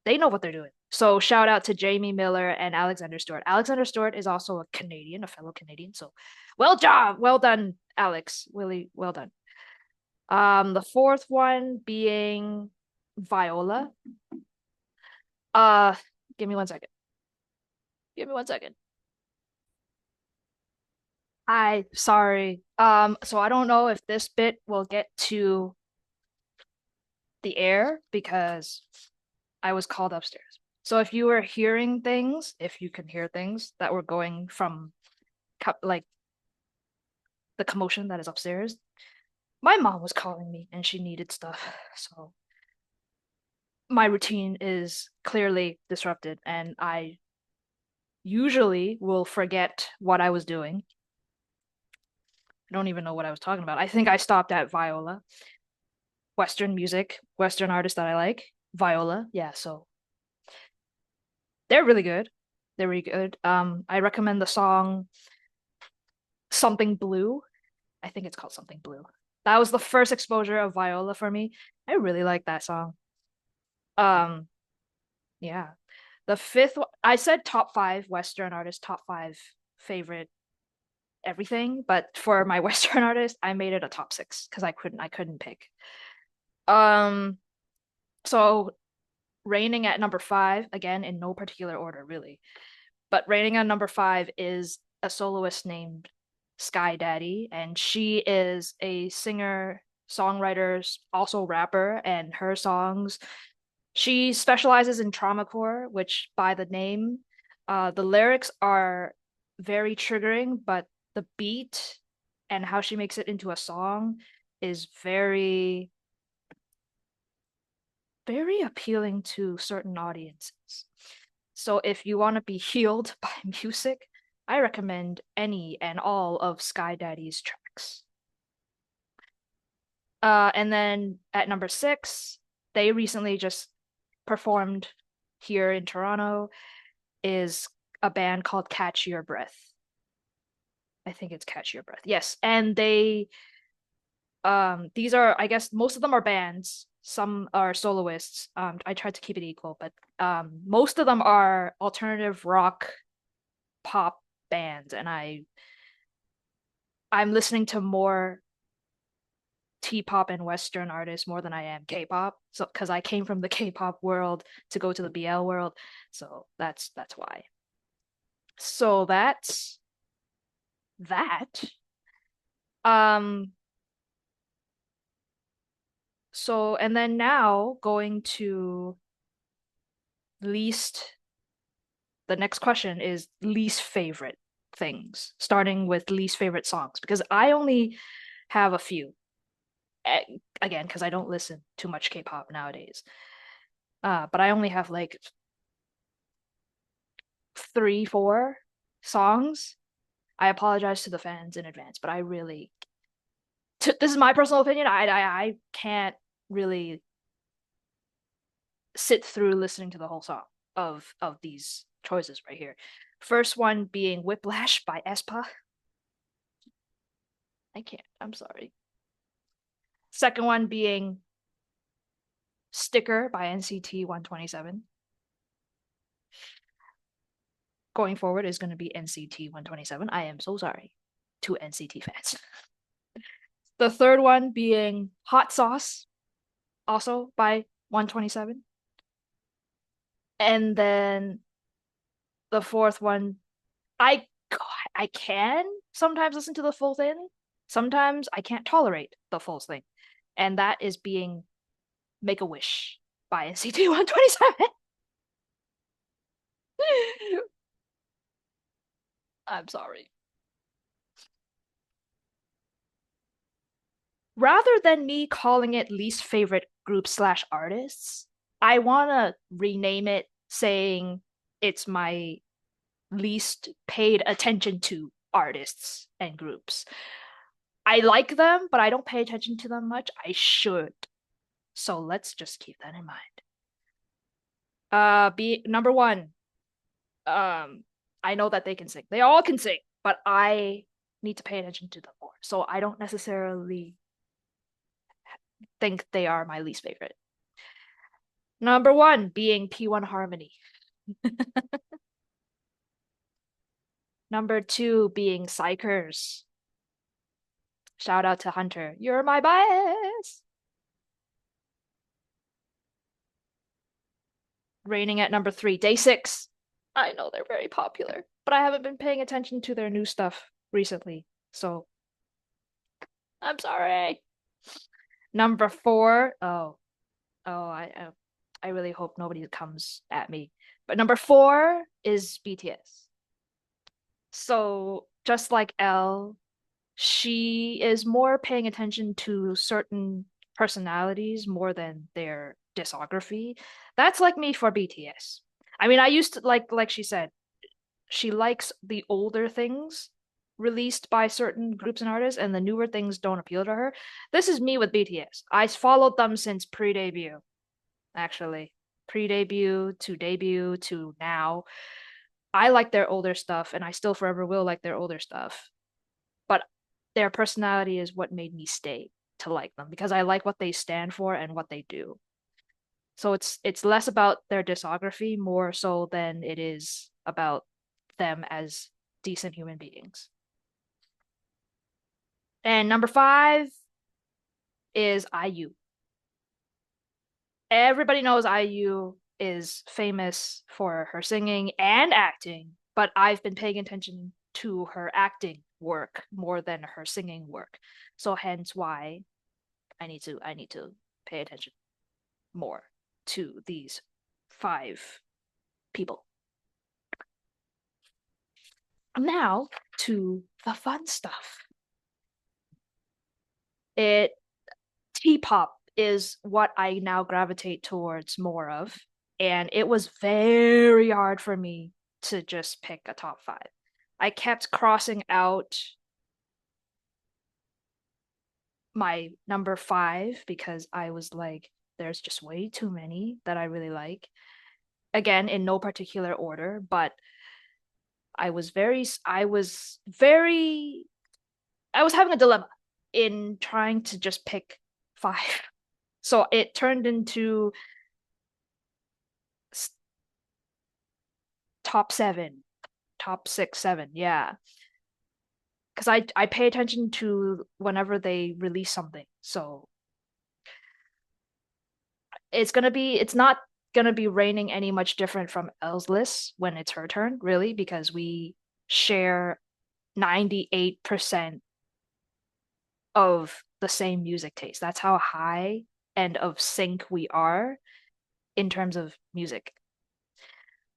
They know what they're doing. So shout out to Jamie Miller and Alexander Stewart. Alexander Stewart is also a Canadian, a fellow Canadian. So well done, Alex. Really well done. The fourth one being Viola. Uh, give me 1 second. Give me 1 second. I sorry. So I don't know if this bit will get to the air because I was called upstairs. So if you were hearing things, if you can hear things that were going from like the commotion that is upstairs, my mom was calling me and she needed stuff. So my routine is clearly disrupted and I usually will forget what I was doing. I don't even know what I was talking about. I think I stopped at Viola. Western music, Western artist that I like. Viola. Yeah, so they're really good. They're really good. I recommend the song Something Blue. I think it's called Something Blue. That was the first exposure of Viola for me. I really like that song. Um, yeah. The fifth one, I said top five Western artists, top five favorite everything, but for my Western artist, I made it a top six because I couldn't pick. Um, so reigning at number five, again in no particular order, really. But reigning at number five is a soloist named Sky Daddy, and she is a singer, songwriter, also rapper, and her songs. She specializes in traumacore, which by the name, the lyrics are very triggering, but the beat and how she makes it into a song is very, very appealing to certain audiences. So if you want to be healed by music, I recommend any and all of Sky Daddy's tracks. And then at number six, they recently just performed here in Toronto, is a band called Catch Your Breath. I think it's Catch Your Breath. Yes, and these are, I guess most of them are bands, some are soloists. I tried to keep it equal, but most of them are alternative rock pop bands, and I'm listening to more T-pop and Western artists more than I am K-pop. So because I came from the K-pop world to go to the BL world, so that's why. So that's that. Um, so and then now going to least, the next question is least favorite things, starting with least favorite songs, because I only have a few. Again, because I don't listen too much K-pop nowadays. But I only have like three, four songs. I apologize to the fans in advance, but I really, this is my personal opinion. I can't really sit through listening to the whole song of these choices right here. First one being Whiplash by aespa. I can't. I'm sorry. Second one being Sticker by NCT 127. Going forward is going to be NCT 127. I am so sorry to NCT fans. The third one being Hot Sauce, also by 127. And then the fourth one, I I can sometimes listen to the full thing. Sometimes I can't tolerate the full thing. And that is being Make a Wish by NCT 127. I'm sorry. Rather than me calling it least favorite group slash artists, I want to rename it saying it's my least paid attention to artists and groups. I like them, but I don't pay attention to them much. I should. So let's just keep that in mind. Be number one. Um, I know that they can sing. They all can sing, but I need to pay attention to them more. So I don't necessarily think they are my least favorite. Number one being P1 Harmony. Number two being Psychers. Shout out to Hunter. You're my bias. Reigning at number 3, Day 6. I know they're very popular, but I haven't been paying attention to their new stuff recently, so I'm sorry. Number 4, I really hope nobody comes at me. But number 4 is BTS. So just like Elle, she is more paying attention to certain personalities more than their discography. That's like me for BTS. I mean, I used to like she said, she likes the older things released by certain groups and artists, and the newer things don't appeal to her. This is me with BTS. I followed them since pre-debut, actually. Pre-debut to debut to now. I like their older stuff, and I still forever will like their older stuff. But their personality is what made me stay to like them because I like what they stand for and what they do. So it's less about their discography more so than it is about them as decent human beings. And number 5 is IU. Everybody knows IU is famous for her singing and acting, but I've been paying attention to her acting work more than her singing work. So hence why I need to pay attention more to these 5 people. Now to the fun stuff. It T-pop is what I now gravitate towards more of, and it was very hard for me to just pick a top 5. I kept crossing out my number 5 because I was like, there's just way too many that I really like. Again, in no particular order, but I was having a dilemma in trying to just pick 5. So it turned into top 7, top 6, 7, yeah. Because I pay attention to whenever they release something. So it's not gonna be raining any much different from Elle's list when it's her turn, really, because we share 98% of the same music taste. That's how high and of sync we are in terms of music.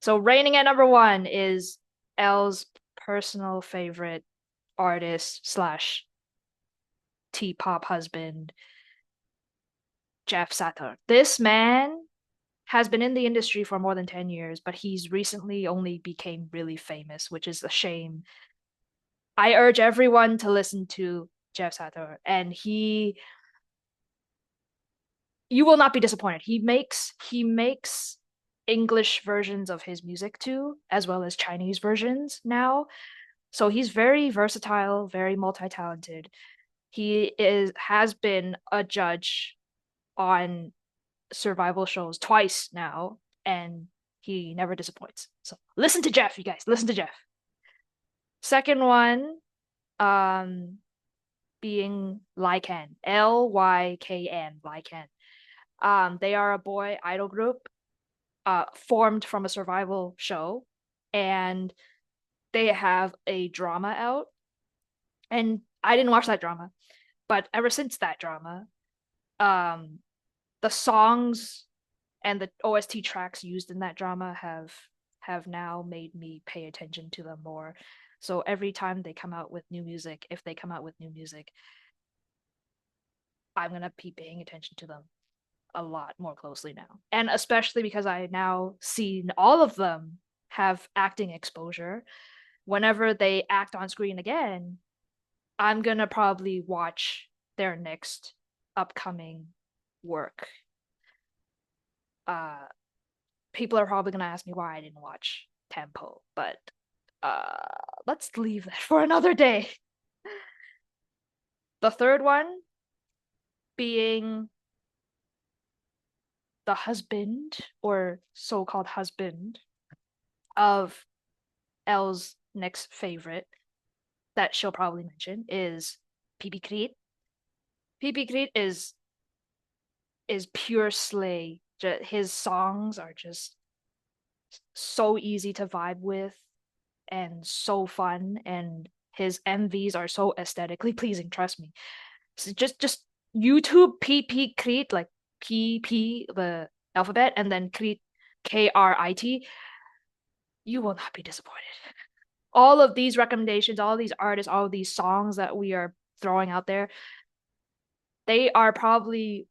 So reigning at number 1 is Elle's personal favorite artist slash T-pop husband, Jeff Satur. This man has been in the industry for more than 10 years, but he's recently only became really famous, which is a shame. I urge everyone to listen to Jeff Satur, and you will not be disappointed. He makes English versions of his music too, as well as Chinese versions now. So he's very versatile, very multi-talented. He has been a judge on survival shows twice now, and he never disappoints. So listen to Jeff, you guys. Listen to Jeff. Second one, um, being Lycan, Lykn, Lycan. They are a boy idol group, formed from a survival show, and they have a drama out. And I didn't watch that drama, but ever since that drama, um, the songs and the OST tracks used in that drama have now made me pay attention to them more. So every time they come out with new music, if they come out with new music, I'm gonna be paying attention to them a lot more closely now. And especially because I now see all of them have acting exposure. Whenever they act on screen again, I'm gonna probably watch their next upcoming work. Uh People are probably gonna ask me why I didn't watch Tempo, but let's leave that for another day. The third one being the husband or so-called husband of Elle's next favorite that she'll probably mention is PP Creed. PP Creed is pure slay. His songs are just so easy to vibe with and so fun, and his MVs are so aesthetically pleasing, trust me. So just YouTube PP Krit, like PP the alphabet, and then Krit Krit. You will not be disappointed. All of these recommendations, all of these artists, all of these songs that we are throwing out there, they are probably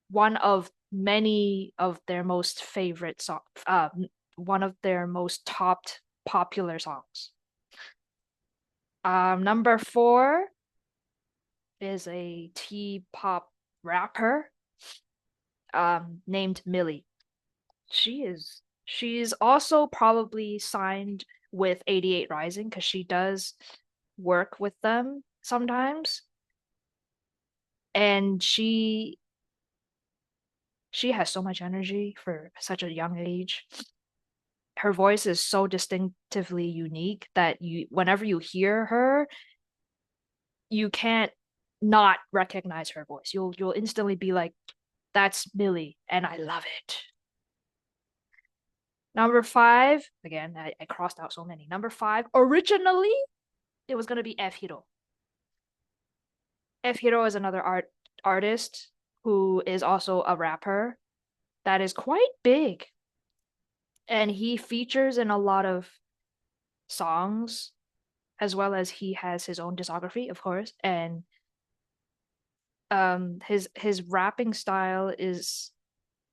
one of many of their most favorite songs, one of their most topped popular songs. Number four is a T-pop rapper named Millie. She's also probably signed with 88 Rising because she does work with them sometimes. And she has so much energy for such a young age. Her voice is so distinctively unique that you whenever you hear her, you can't not recognize her voice. You'll instantly be like, that's Millie, and I love it. Number five, again, I crossed out so many. Number five, originally it was gonna be F Hero. F Hero is another artist who is also a rapper that is quite big, and he features in a lot of songs, as well as he has his own discography, of course, and his rapping style is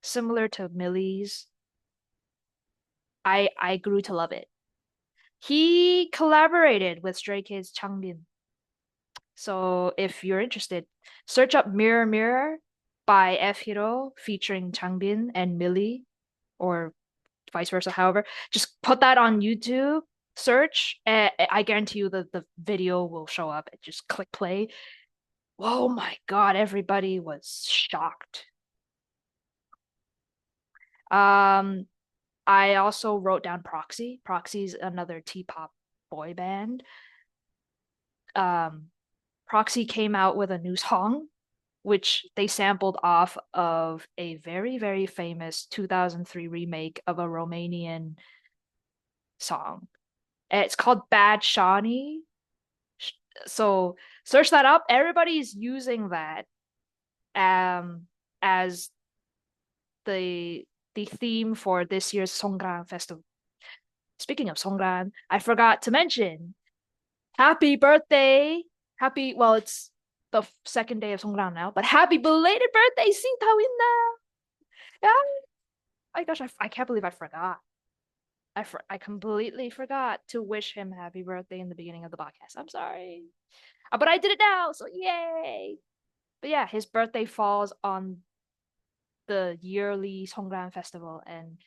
similar to Millie's. I grew to love it. He collaborated with Stray Kids Changbin. So if you're interested, search up Mirror Mirror by F Hero featuring Changbin and Millie, or vice versa. However, just put that on YouTube, search, and I guarantee you the video will show up. Just click play. Oh my God, everybody was shocked. Um, I also wrote down Proxy. Proxy's another T-pop boy band. Um, Proxy came out with a new song, which they sampled off of a very, very famous 2003 remake of a Romanian song. It's called Bad Shawnee. So search that up. Everybody's using that as the theme for this year's Songkran festival. Speaking of Songkran, I forgot to mention happy birthday. Well, it's the second day of Songkran now, but happy belated birthday, Sintawinna. Yeah. My gosh, I can't believe I forgot. I completely forgot to wish him happy birthday in the beginning of the podcast. I'm sorry. But I did it now, so yay. But yeah, his birthday falls on the yearly Songkran festival, and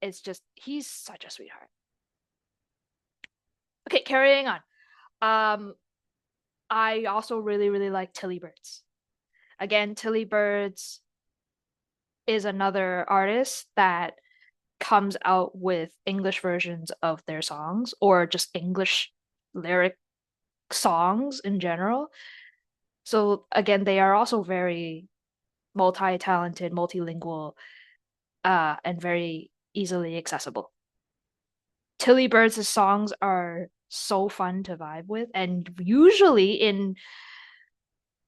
it's just he's such a sweetheart. Okay, carrying on. Um, I also really, really like Tilly Birds. Again, Tilly Birds is another artist that comes out with English versions of their songs or just English lyric songs in general. So again, they are also very multi-talented, multilingual, and very easily accessible. Tilly Birds' songs are so fun to vibe with, and usually in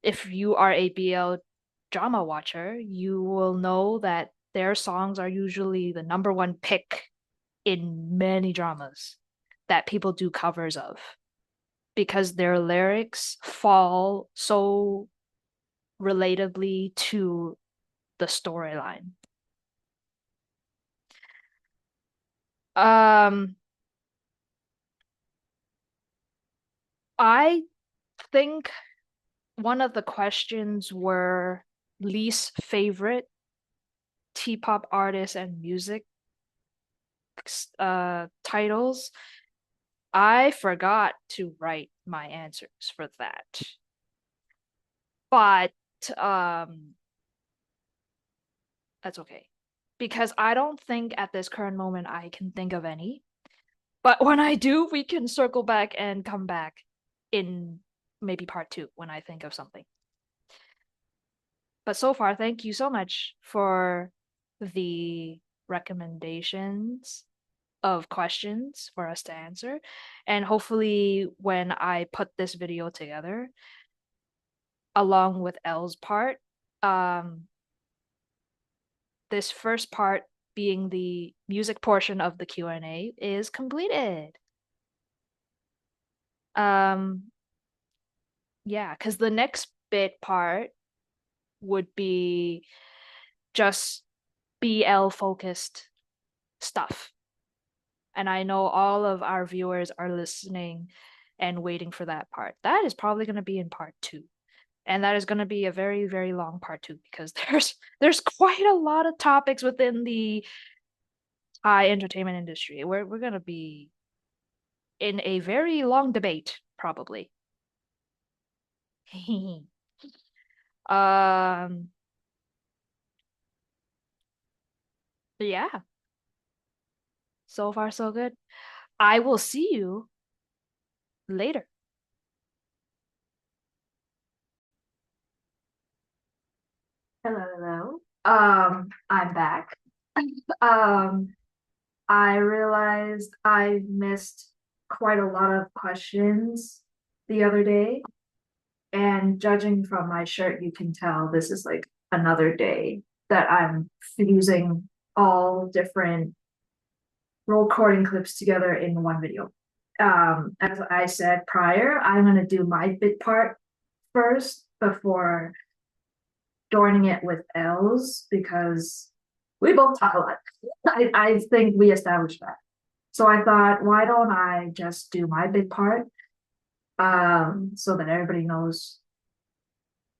if you are a BL drama watcher, you will know that their songs are usually the number one pick in many dramas that people do covers of because their lyrics fall so relatably to the storyline. Um, I think one of the questions were least favorite T-pop artists and music titles. I forgot to write my answers for that. But um that's okay. Because I don't think at this current moment I can think of any. But when I do, we can circle back and come back in maybe part two when I think of something. But so far, thank you so much for the recommendations of questions for us to answer. And hopefully, when I put this video together, along with Elle's part, um, this first part being the music portion of the Q&A is completed. Um, yeah, because the next bit part would be just BL focused stuff. And I know all of our viewers are listening and waiting for that part. That is probably going to be in part two. And that is going to be a very, very long part two because there's quite a lot of topics within the Thai entertainment industry. We're going to be in a very long debate, probably. um, yeah, so far so good. I will see you later. Hello, hello. I'm back. Um, I realized I missed quite a lot of questions the other day, and judging from my shirt, you can tell this is like another day that I'm fusing all different recording clips together in one video. As I said prior, I'm gonna do my bit part first before joining it with Elle's because we both talk a lot. I think we established that. So I thought, why don't I just do my big part, so that everybody knows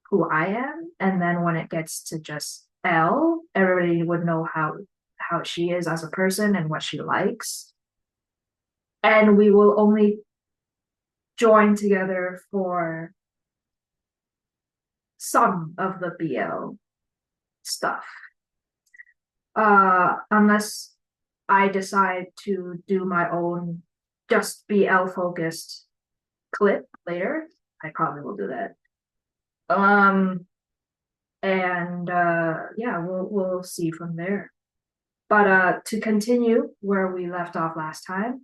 who I am, and then when it gets to just Elle, everybody would know how she is as a person and what she likes, and we will only join together for some of the BL stuff, unless I decide to do my own just BL focused clip later. I probably will do that. And yeah, we'll see from there. But to continue where we left off last time,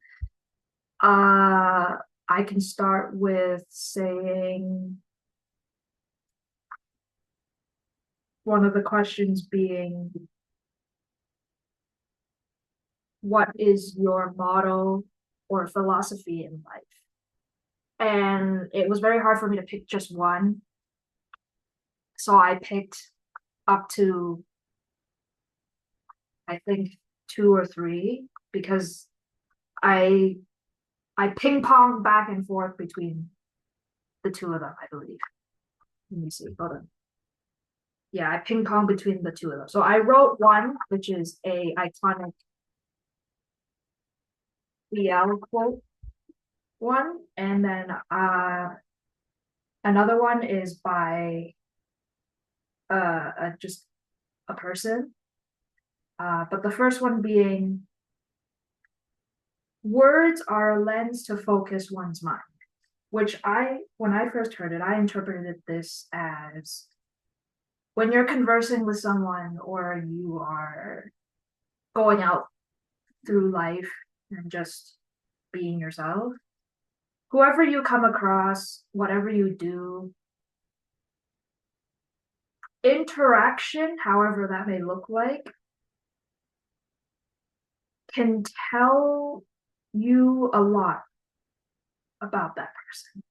I can start with saying one of the questions being, what is your motto or philosophy in life? And it was very hard for me to pick just one. So I picked up to, I think, two or three because I I ping pong back and forth between the two of them, I believe. Let me see. Hold on. Yeah, I ping pong between the two of them. So I wrote one, which is a iconic BL quote one, and then another one is by just a person. But the first one being, words are a lens to focus one's mind, which when I first heard it, I interpreted this as when you're conversing with someone or you are going out through life and just being yourself, whoever you come across, whatever you do, interaction, however that may look like, can tell you a lot about that person.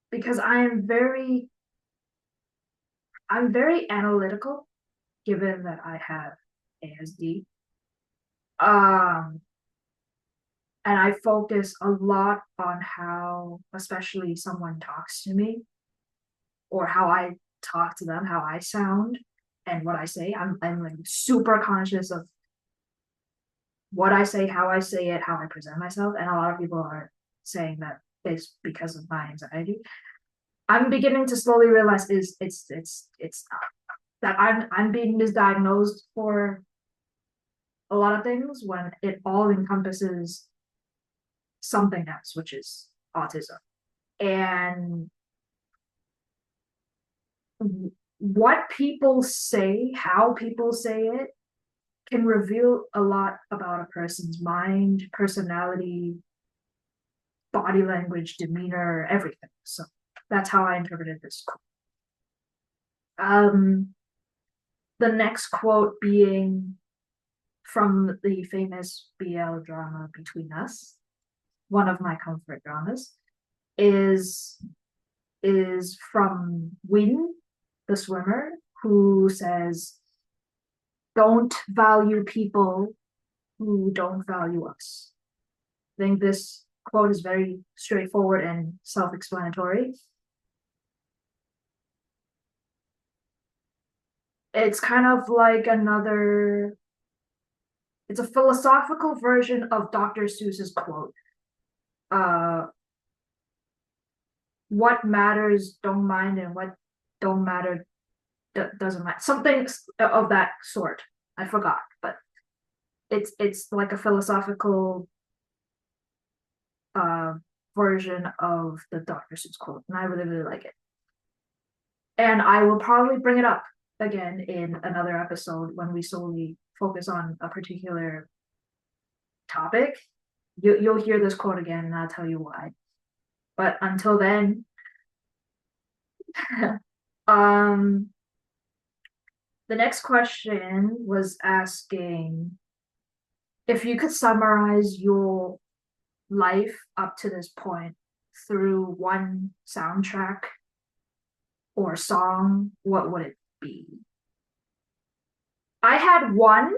Because I'm very analytical, given that I have ASD. And I focus a lot on how, especially someone talks to me, or how I talk to them, how I sound, and what I say. I'm like super conscious of what I say, how I say it, how I present myself, and a lot of people are saying that it's because of my anxiety. I'm beginning to slowly realize it's that I'm being misdiagnosed for a lot of things when it all encompasses something else, which is autism. And what people say, how people say it, can reveal a lot about a person's mind, personality, body language, demeanor, everything. So that's how I interpreted this quote. The next quote being from the famous BL drama Between Us, one of my comfort dramas, is from Win, the swimmer, who says, "Don't value people who don't value us." I think this quote is very straightforward and self-explanatory. It's kind of like it's a philosophical version of Dr. Seuss's quote. Uh, what matters don't mind, and what don't matter doesn't matter. Something of that sort. I forgot, but it's like a philosophical uh version of the Dr. Seuss quote, and I really really like it. And I will probably bring it up again in another episode when we solely focus on a particular topic. You'll hear this quote again, and I'll tell you why. But until then, um, the next question was asking if you could summarize your life up to this point through one soundtrack or song, what would it be? I had one,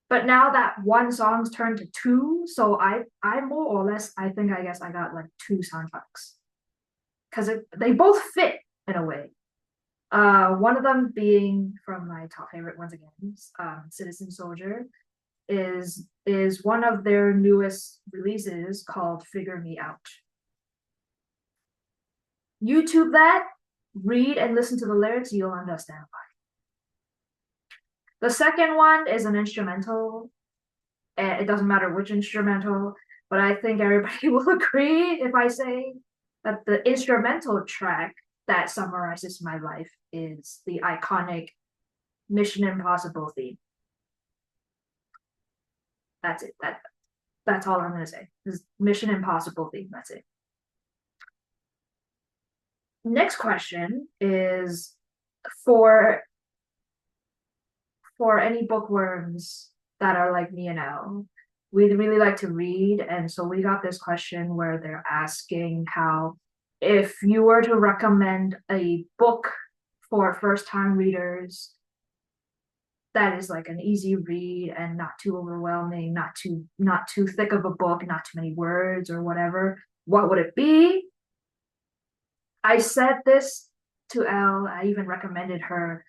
but now that one song's turned to two, so I more or less I guess I got like two soundtracks because they both fit in a way. One of them being from my top favorite once again, Citizen Soldier, is one of their newest releases called Figure Me Out. YouTube that, read and listen to the lyrics, you'll understand why. The second one is an instrumental. It doesn't matter which instrumental, but I think everybody will agree if I say that the instrumental track that summarizes my life is the iconic Mission Impossible theme. That's it. That's all I'm gonna say. This Mission Impossible theme. That's it. Next question is for any bookworms that are like me and Elle. We'd really like to read, and so we got this question where they're asking how if you were to recommend a book for first time readers that is like an easy read and not too overwhelming, not too thick of a book, not too many words or whatever, what would it be? I said this to Elle. I even recommended her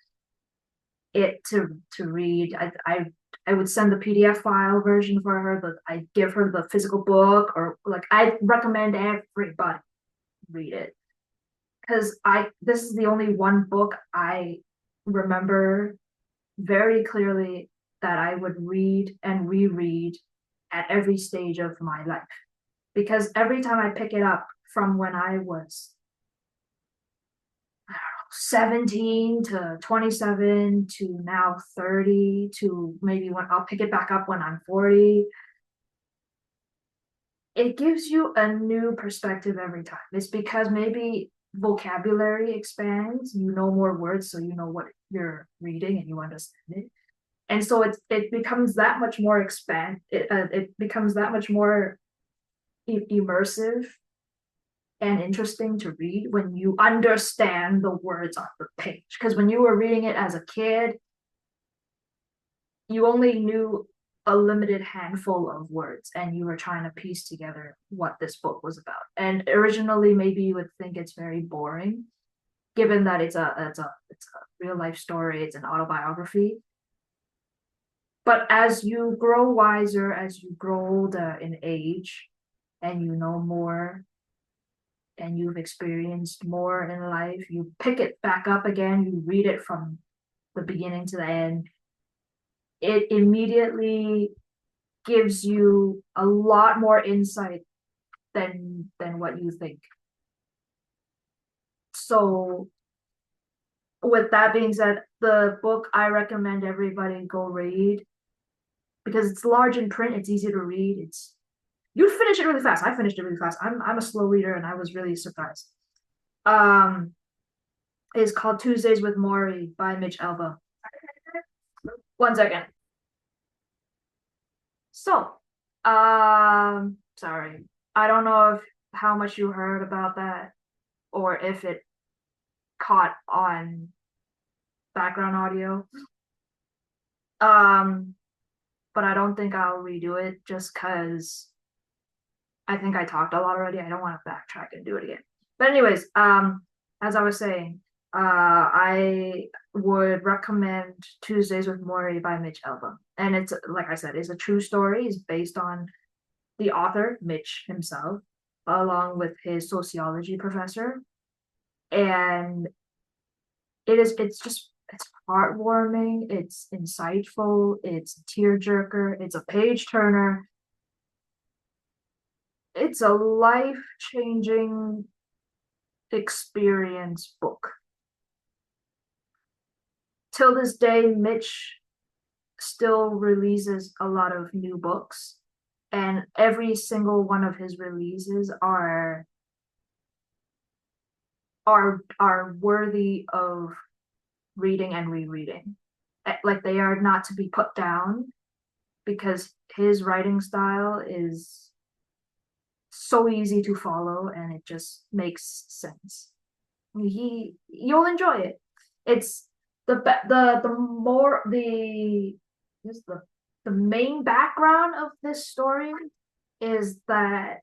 it to read. I would send the PDF file version for her, but I give her the physical book, or like I recommend everybody read it because I this is the only one book I remember very clearly that I would read and reread at every stage of my life. Because every time I pick it up from when I was, I don't know, 17 to 27 to now 30 to maybe when I'll pick it back up when I'm 40, it gives you a new perspective every time. It's because maybe vocabulary expands, you know more words, so you know what you're reading and you understand it. And so it becomes that much more it becomes that much more immersive and interesting to read when you understand the words on the page. Because when you were reading it as a kid, you only knew a limited handful of words and you were trying to piece together what this book was about. And originally, maybe you would think it's very boring, given that it's a real life story, it's an autobiography. But as you grow wiser, as you grow older in age, and you know more, and you've experienced more in life, you pick it back up again, you read it from the beginning to the end, it immediately gives you a lot more insight than what you think. So with that being said, the book I recommend everybody go read because it's large in print, it's easy to read. It's you finish it really fast. I finished it really fast. I'm a slow reader and I was really surprised. Um is called Tuesdays with Maury by Mitch Elba. 1 second. So, sorry. I don't know if how much you heard about that or if it caught on background audio. Um, but I don't think I'll redo it just because I think I talked a lot already. I don't want to backtrack and do it again. But anyways, as I was saying, I would recommend Tuesdays with Maury by Mitch Elba. And it's like I said, it's a true story. It's based on the author, Mitch himself, along with his sociology professor. And it's heartwarming, it's insightful, it's a tearjerker, it's a page turner, it's a life-changing experience book. Till this day, Mitch still releases a lot of new books, and every single one of his releases are worthy of reading and rereading. Like they are not to be put down because his writing style is so easy to follow and it just makes sense. You'll enjoy it. It's the more the main background of this story is that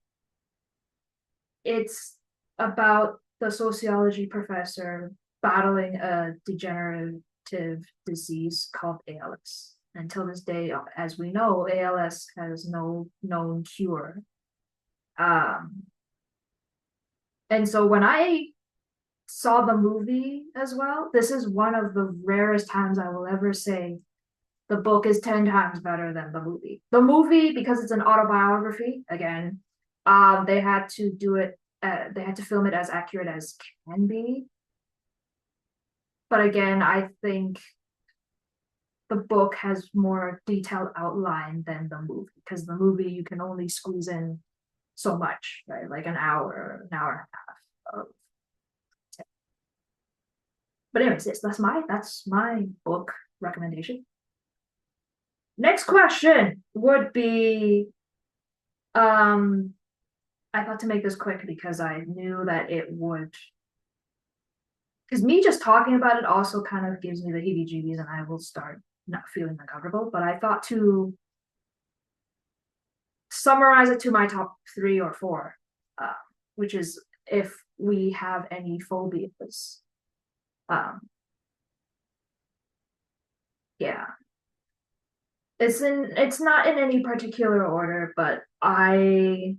it's about the sociology professor battling a degenerative disease called ALS. Until this day, as we know, ALS has no known cure. Um, and so when I saw the movie as well, this is one of the rarest times I will ever say the book is 10 times better than the movie. The movie, because it's an autobiography, again, they had to do it, they had to film it as accurate as can be. But again, I think the book has more detailed outline than the movie because the movie you can only squeeze in so much, right? Like an hour and a half of. But anyways, yes, that's my book recommendation. Next question would be I thought to make this quick because I knew that it would because me just talking about it also kind of gives me the heebie-jeebies and I will start not feeling uncomfortable. But I thought to summarize it to my top 3 or 4, uh, which is if we have any phobias. Um, yeah, it's not in any particular order, but I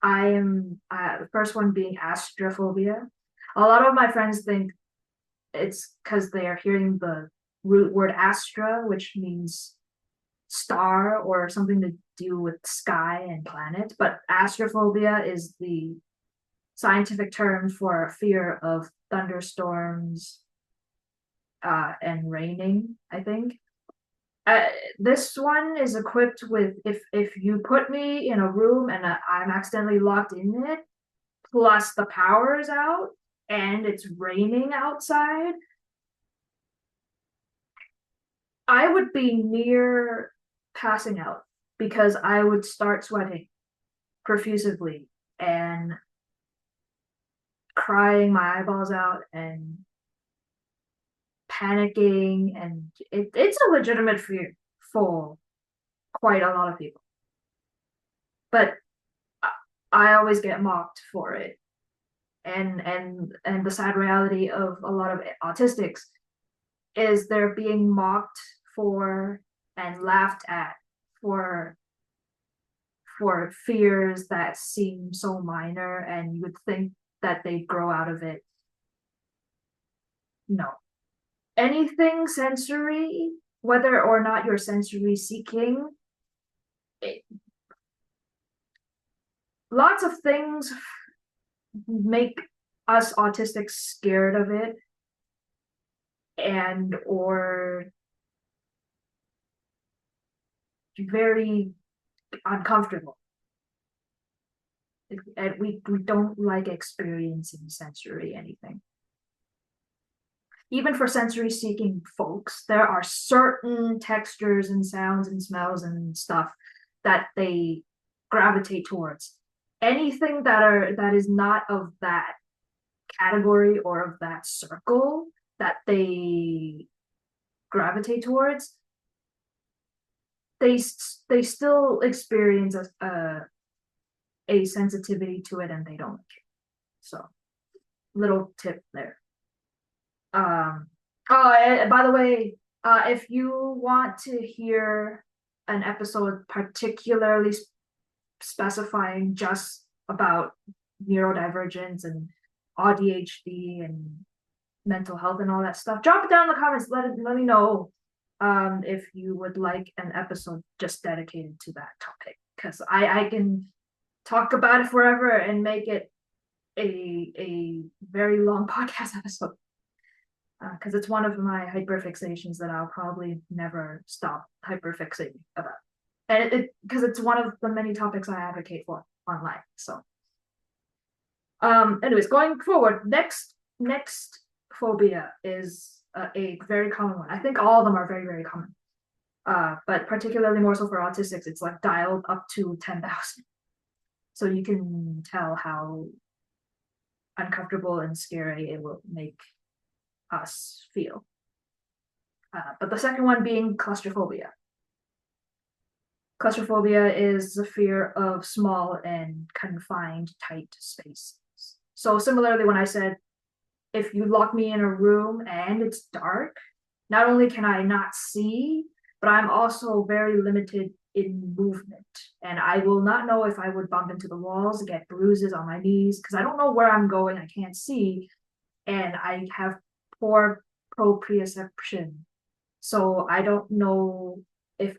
am the first one being astrophobia. A lot of my friends think it's because they are hearing the root word astra, which means star or something to do with sky and planet. But astrophobia is the scientific term for fear of thunderstorms and raining, I think. Uh, this one is equipped with if you put me in a room and I'm accidentally locked in it, plus the power is out and it's raining outside, I would be near passing out because I would start sweating profusely and crying my eyeballs out and panicking, and it's a legitimate fear for quite a lot of people. But I always get mocked for it, and the sad reality of a lot of autistics is they're being mocked for and laughed at for fears that seem so minor and you would think that they grow out of it. No. Anything sensory, whether or not you're sensory seeking, it, lots of things make us autistics scared of it. and or very uncomfortable. And we don't like experiencing sensory anything. Even for sensory seeking folks, there are certain textures and sounds and smells and stuff that they gravitate towards. Anything that is not of that category or of that circle that they gravitate towards, they still experience a sensitivity to it and they don't like it. So, little tip there. By the way, if you want to hear an episode particularly specifying just about neurodivergence and ADHD and mental health and all that stuff, drop it down in the comments. Let me know if you would like an episode just dedicated to that topic, because I can talk about it forever and make it a very long podcast episode, because it's one of my hyperfixations that I'll probably never stop hyperfixating about, and it because it's one of the many topics I advocate for online. So, anyways, going forward, next phobia is a very common one. I think all of them are very common, but particularly more so for autistics, it's like dialed up to 10,000. So you can tell how uncomfortable and scary it will make us feel. But the second one being claustrophobia. Claustrophobia is the fear of small and confined, tight spaces. So similarly, when I said, if you lock me in a room and it's dark, not only can I not see, but I'm also very limited in movement. And I will not know if I would bump into the walls, get bruises on my knees, because I don't know where I'm going. I can't see. And I have poor proprioception. So I don't know if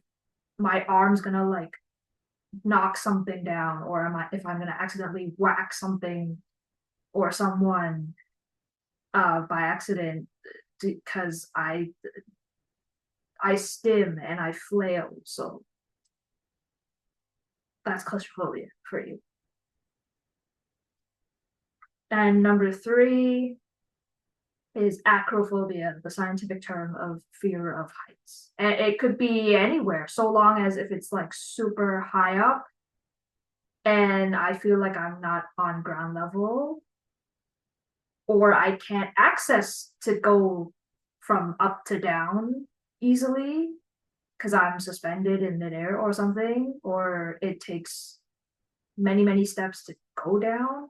my arm's gonna like knock something down, or if I'm gonna accidentally whack something or someone by accident, because I stim and I flail. So that's claustrophobia for you. And number 3 is acrophobia, the scientific term of fear of heights. And it could be anywhere, so long as if it's like super high up and I feel like I'm not on ground level, or I can't access to go from up to down easily because I'm suspended in midair or something, or it takes many steps to go down,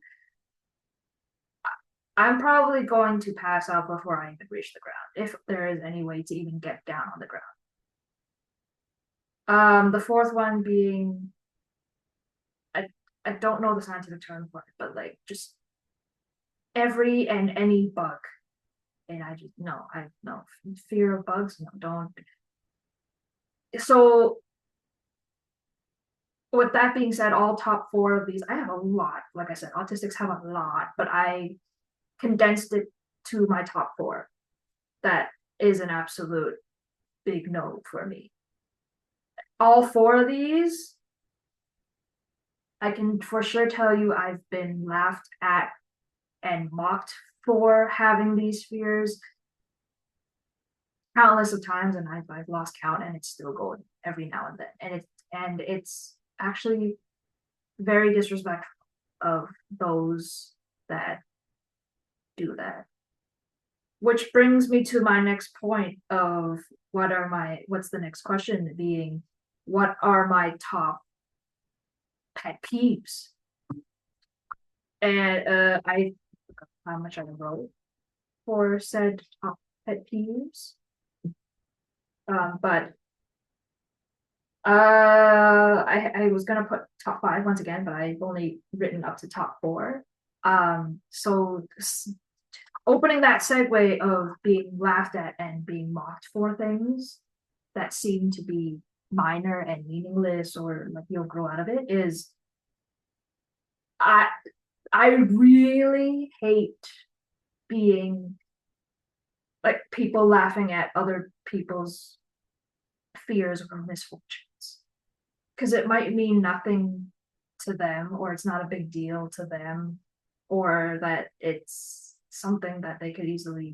I'm probably going to pass out before I even reach the ground, if there is any way to even get down on the ground. The fourth one being, I don't know the scientific term for it, but like just every and any bug. And I just no fear of bugs. No, don't. So with that being said, all top 4 of these, I have a lot. Like I said, autistics have a lot, but I condensed it to my top 4. That is an absolute big no for me. All 4 of these, I can for sure tell you I've been laughed at and mocked for having these fears countless of times, and I've lost count, and it's still going every now and then, and it's actually very disrespectful of those that do that. Which brings me to my next point of what's the next question being, what are my top pet peeves? And how much I wrote for said top pet peeves. But I was gonna put top 5 once again, but I've only written up to top 4. So opening that segue of being laughed at and being mocked for things that seem to be minor and meaningless, or like you'll grow out of it, is I really hate being like people laughing at other people's fears or misfortunes because it might mean nothing to them, or it's not a big deal to them, or that it's something that they could easily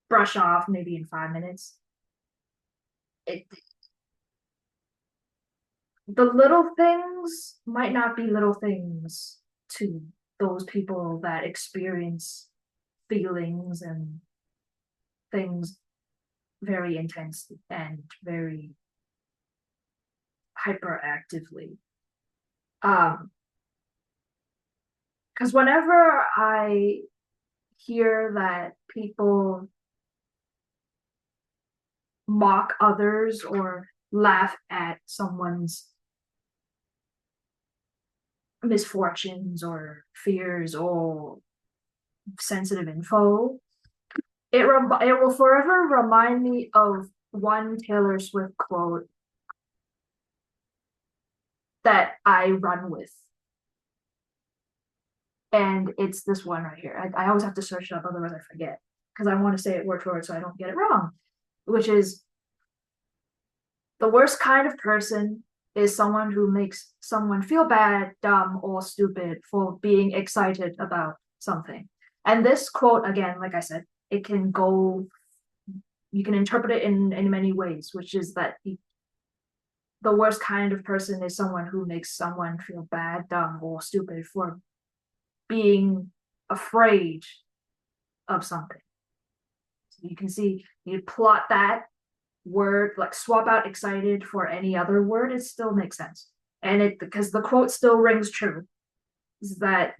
brush off maybe in 5 minutes. It The little things might not be little things to those people that experience feelings and things very intensely and very hyperactively. Because whenever I hear that people mock others or laugh at someone's misfortunes or fears or sensitive info, it will forever remind me of one Taylor Swift quote that I run with. And it's this one right here. I always have to search it up, otherwise I forget. Because I want to say it word for word so I don't get it wrong. Which is, the worst kind of person is someone who makes someone feel bad, dumb, or stupid for being excited about something. And this quote, again, like I said, it can go, you can interpret it in many ways, which is that the worst kind of person is someone who makes someone feel bad, dumb, or stupid for being afraid of something. So you can see, you plot that word, like swap out excited for any other word, it still makes sense. And it, because the quote still rings true, is that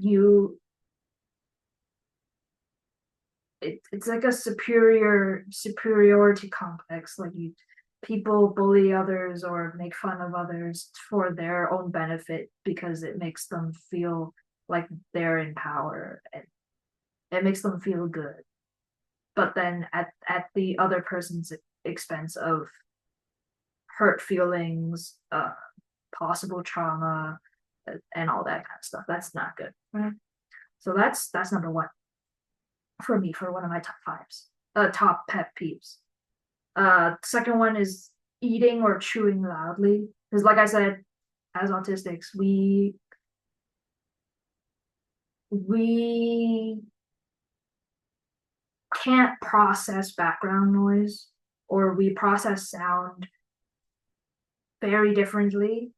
it's like a superiority complex. Like you, people bully others or make fun of others for their own benefit because it makes them feel like they're in power and it makes them feel good. But then at the other person's expense of hurt feelings, possible trauma, and all that kind of stuff. That's not good. Right? So that's number one for me for one of my top fives, top pet peeves. Second one is eating or chewing loudly, because like I said, as autistics, we can't process background noise, or we process sound very differently,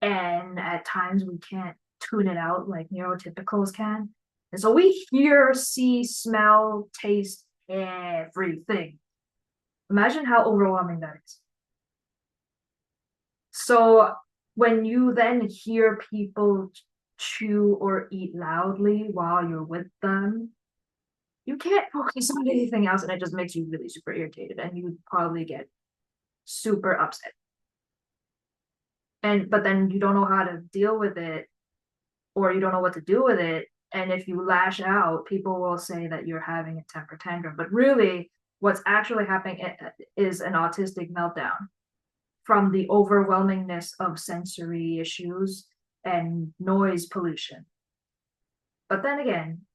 and at times we can't tune it out like neurotypicals can. And so we hear, see, smell, taste everything. Imagine how overwhelming that is. So when you then hear people chew or eat loudly while you're with them, you can't focus on anything else, and it just makes you really super irritated, and you probably get super upset. And but then you don't know how to deal with it, or you don't know what to do with it. And if you lash out, people will say that you're having a temper tantrum. But really, what's actually happening is an autistic meltdown from the overwhelmingness of sensory issues and noise pollution. But then again,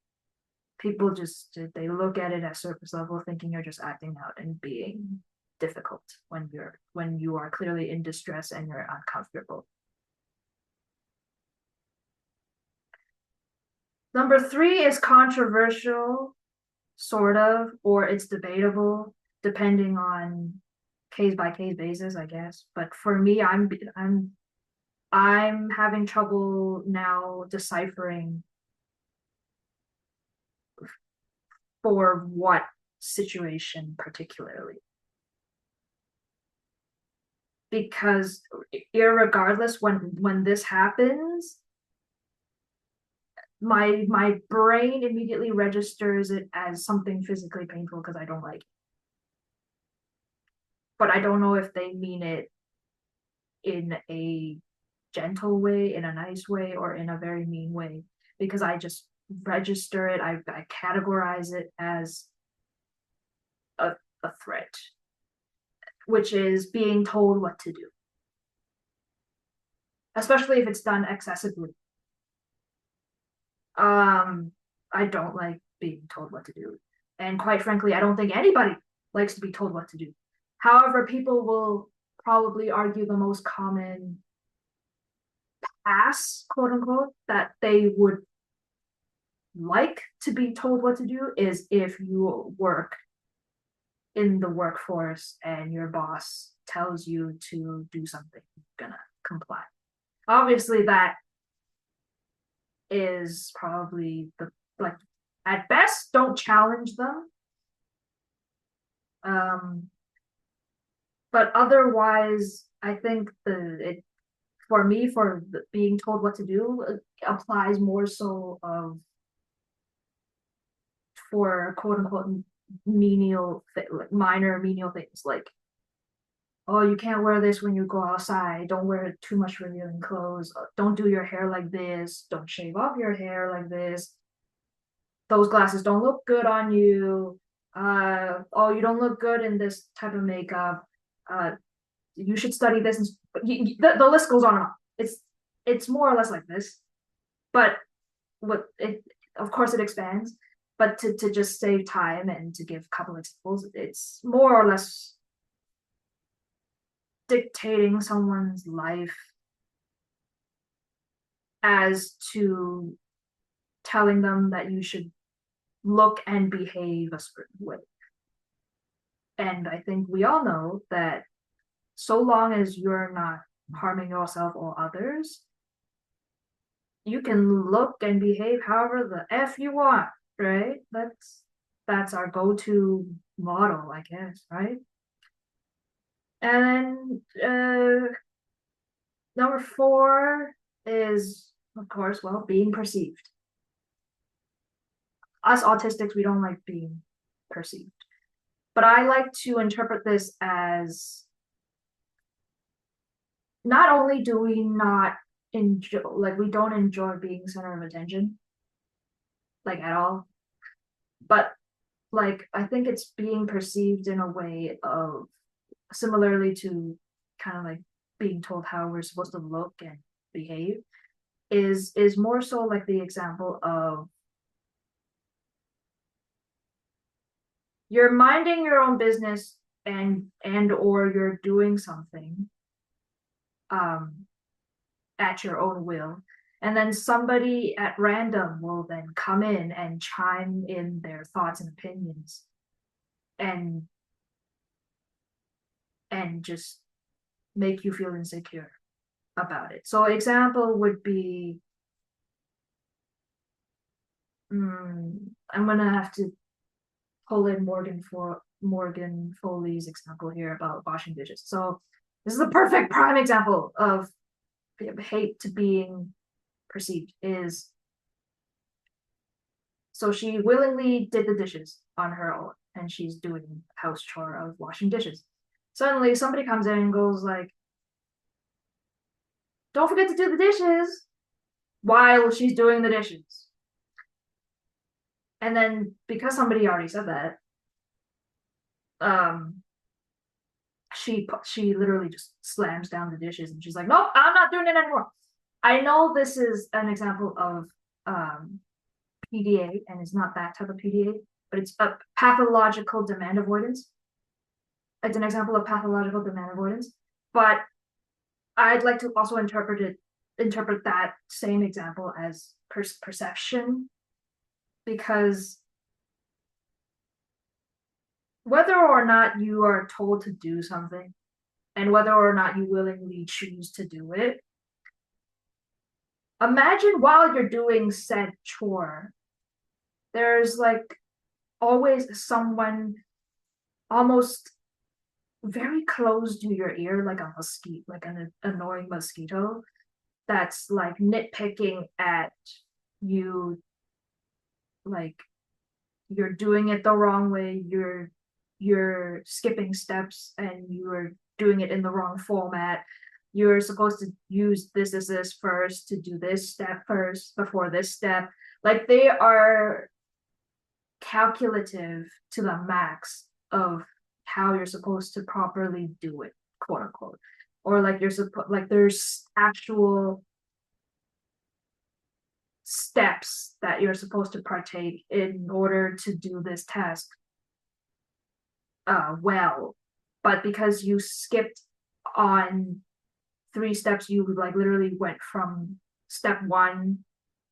people just they look at it at surface level, thinking you're just acting out and being difficult when you are clearly in distress and you're uncomfortable. Number three is controversial, sort of, or it's debatable, depending on case by case basis, I guess. But for me, I'm having trouble now deciphering for what situation particularly. Because irregardless, when this happens, my brain immediately registers it as something physically painful because I don't like it. But I don't know if they mean it in a gentle way, in a nice way, or in a very mean way, because I just register it, I categorize it as a, a threat, which is being told what to do, especially if it's done excessively. I don't like being told what to do. And quite frankly, I don't think anybody likes to be told what to do. However, people will probably argue the most common pass, quote unquote, that they would like to be told what to do is if you work in the workforce and your boss tells you to do something, you're gonna comply. Obviously, that is probably the like at best, don't challenge them. But otherwise, I think for me for being told what to do applies more so of for quote unquote menial like minor menial things like, oh, you can't wear this when you go outside, don't wear too much revealing clothes, don't do your hair like this, don't shave off your hair like this, those glasses don't look good on you, oh, you don't look good in this type of makeup, you should study this, and the list goes on and on. It's more or less like this, but what it of course it expands, but to just save time and to give a couple of examples, it's more or less dictating someone's life as to telling them that you should look and behave a certain way. And I think we all know that so long as you're not harming yourself or others, you can look and behave however the F you want, right? That's our go-to model, I guess, right? And then number 4 is, of course, well, being perceived. Us autistics, we don't like being perceived. But I like to interpret this as not only do we not enjoy, like, we don't enjoy being center of attention, like, at all, but like, I think it's being perceived in a way of similarly to kind of like being told how we're supposed to look and behave is more so like the example of you're minding your own business and or you're doing something um at your own will, and then somebody at random will then come in and chime in their thoughts and opinions and just make you feel insecure about it. So example would be, I'm gonna have to pull in Morgan Foley's example here about washing dishes. So this is a perfect prime example of hate to being perceived. Is so she willingly did the dishes on her own, and she's doing house chore of washing dishes. Suddenly, somebody comes in and goes like, "Don't forget to do the dishes," while she's doing the dishes. And then because somebody already said that, um, she literally just slams down the dishes and she's like, "Nope, I'm not doing it anymore." I know this is an example of PDA, and it's not that type of PDA, but it's a pathological demand avoidance. It's an example of pathological demand avoidance, but I'd like to also interpret that same example as perception, because whether or not you are told to do something and whether or not you willingly choose to do it, imagine while you're doing said chore, there's like always someone almost very close to your ear, like a mosquito, like an annoying mosquito that's like nitpicking at you, like you're doing it the wrong way, you're skipping steps and you're doing it in the wrong format, you're supposed to use this first to do this step first before this step. Like they are calculative to the max of how you're supposed to properly do it, quote unquote. Or like you're supposed, like there's actual steps that you're supposed to partake in order to do this task well. But because you skipped on 3 steps, you like literally went from step 1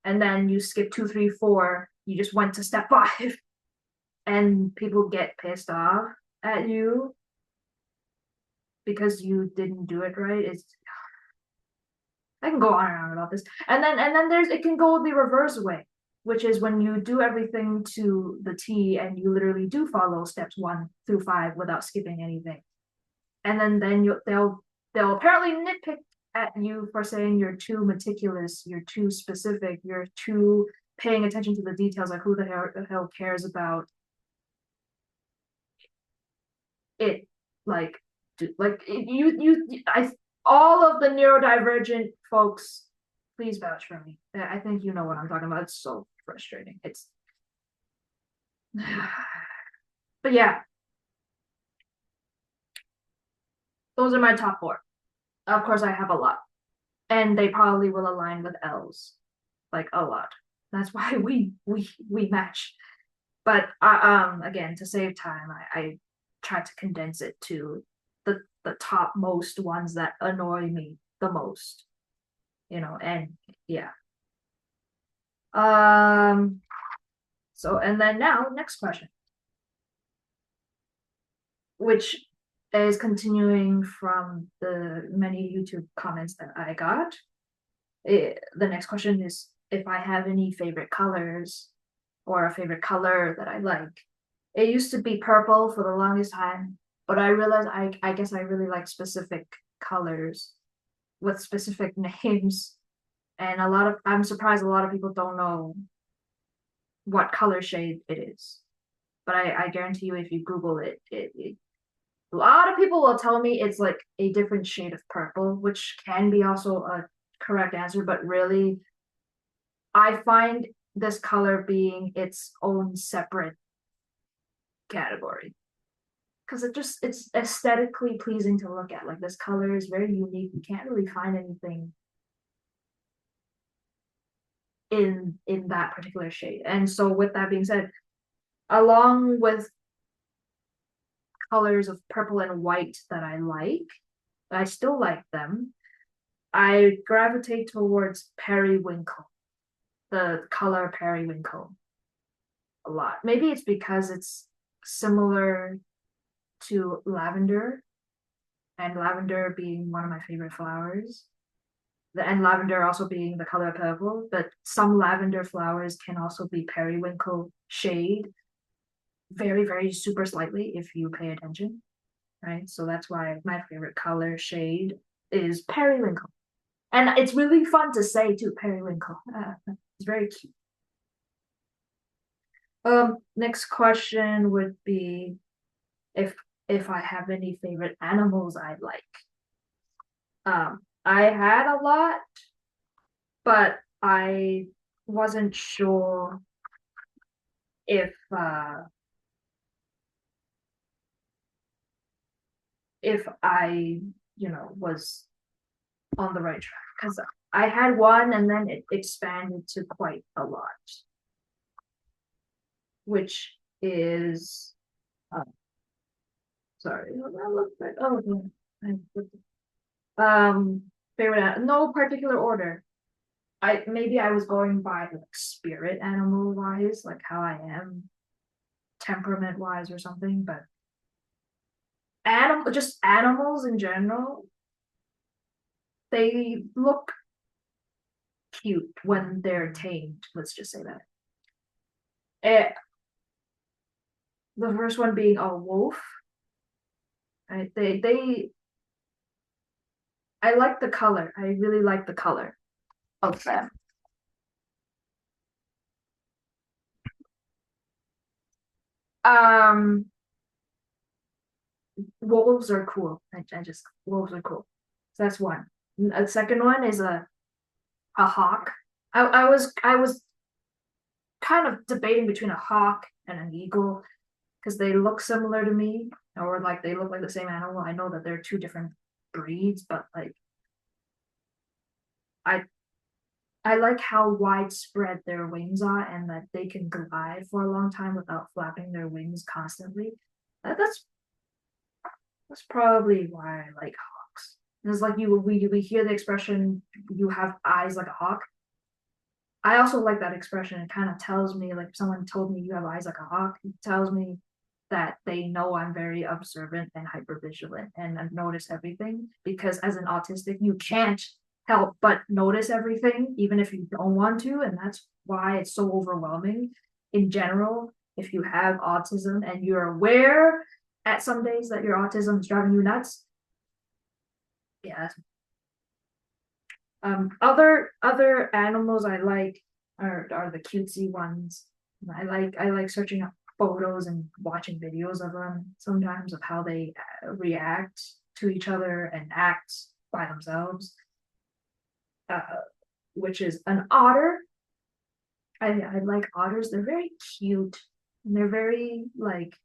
and then you skip 2, 3, 4, you just went to step 5 and people get pissed off at you because you didn't do it right. It's I can go on and on about this. And then there's it can go the reverse way, which is when you do everything to the T and you literally do follow steps 1 through 5 without skipping anything. And then they'll apparently nitpick at you for saying you're too meticulous, you're too specific, you're too paying attention to the details. Like who the hell cares about it? Like I all of the neurodivergent folks, please vouch for me. I think you know what I'm talking about. It's so frustrating. It's but yeah, those are my top 4. Of course, I have a lot, and they probably will align with Elle's, like a lot. That's why we match. But again, to save time, I try to condense it to the top most ones that annoy me the most, and yeah. So and then now next question, which is continuing from the many YouTube comments that I got. The next question is if I have any favorite colors or a favorite color that I like. It used to be purple for the longest time, but I realized I guess I really like specific colors with specific names. And I'm surprised a lot of people don't know what color shade it is. But I guarantee you if you Google it, a lot of people will tell me it's like a different shade of purple, which can be also a correct answer, but really I find this color being its own separate category because it's aesthetically pleasing to look at. Like this color is very unique. You can't really find anything in that particular shade. And so with that being said, along with colors of purple and white that I still like them. I gravitate towards periwinkle, the color periwinkle, a lot. Maybe it's because it's similar to lavender, and lavender being one of my favorite flowers, and lavender also being the color purple, but some lavender flowers can also be periwinkle shade, very, very super slightly if you pay attention, right? So that's why my favorite color shade is periwinkle. And it's really fun to say too, periwinkle. It's very cute. Next question would be if I have any favorite animals I like. I had a lot, but I wasn't sure if I, was on the right track because I had one and then it expanded to quite a lot, which is sorry, I looked at favorite no particular order. Maybe I was going by like spirit animal wise, like how I am temperament wise or something, but animals in general, they look cute when they're tamed. Let's just say that. The first one being a wolf. Right? I like the color. I really like the color of them. Um, wolves are cool. Wolves are cool. So that's one. The second one is a hawk. I was kind of debating between a hawk and an eagle because they look similar to me, or like they look like the same animal. I know that they're two different breeds, but like I I like how widespread their wings are and that they can glide for a long time without flapping their wings constantly. That's probably why I like hawks. It's like we hear the expression "you have eyes like a hawk." I also like that expression. It kind of tells me, like, if someone told me you have eyes like a hawk, it tells me that they know I'm very observant and hyper vigilant and I notice everything. Because as an autistic, you can't help but notice everything, even if you don't want to. And that's why it's so overwhelming in general. If you have autism and you're aware at some days that your autism is driving you nuts, yeah. Other animals I like are the cutesy ones. I like searching up photos and watching videos of them sometimes of how they react to each other and act by themselves. Uh, which is an otter. I like otters. They're very cute and they're very like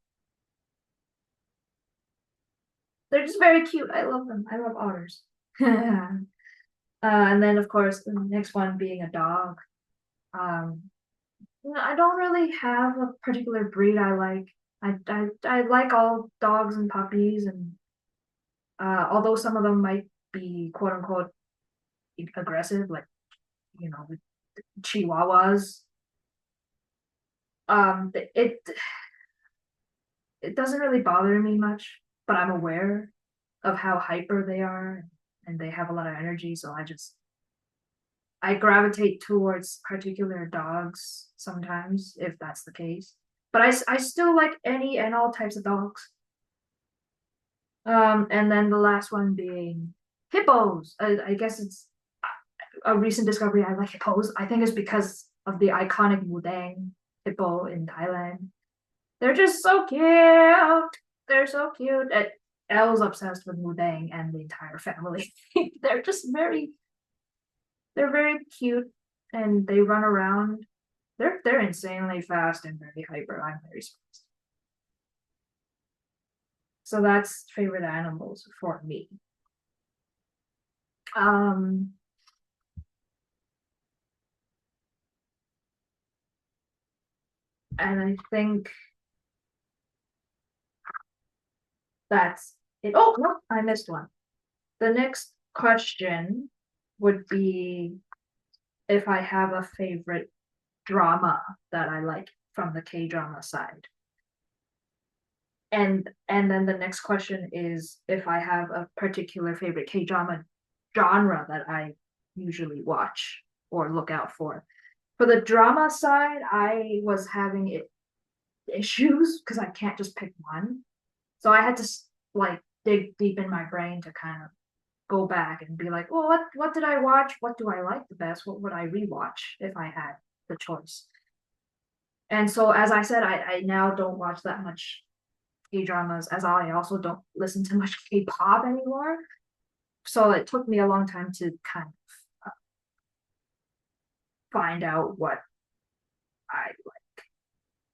they're just very cute. I love them. I love otters. And then of course the next one being a dog. Um, I don't really have a particular breed I like. I like all dogs and puppies, and although some of them might be quote unquote aggressive, like with Chihuahuas, it doesn't really bother me much. But I'm aware of how hyper they are, and they have a lot of energy. So I gravitate towards particular dogs sometimes if that's the case. But I still like any and all types of dogs. And then the last one being hippos. I guess it's a recent discovery. I like hippos. I think it's because of the iconic Mudang hippo in Thailand. They're just so cute. They're so cute. Elle's obsessed with Mudang and the entire family. They're just they're very cute and they run around. They're insanely fast and very hyper. I'm very surprised. So that's favorite animals for me. Um, and I think that's it. Oh, no, I missed one. The next question would be if I have a favorite drama that I like from the K drama side. And then the next question is if I have a particular favorite K drama genre that I usually watch or look out for. For the drama side, I was having issues because I can't just pick one. So I had to like dig deep in my brain to kind of go back and be like, well, what did I watch? What do I like the best? What would I rewatch if I had the choice? And so, as I said, I now don't watch that much K dramas, as I also don't listen to much K pop anymore. So it took me a long time to kind of find out what I like.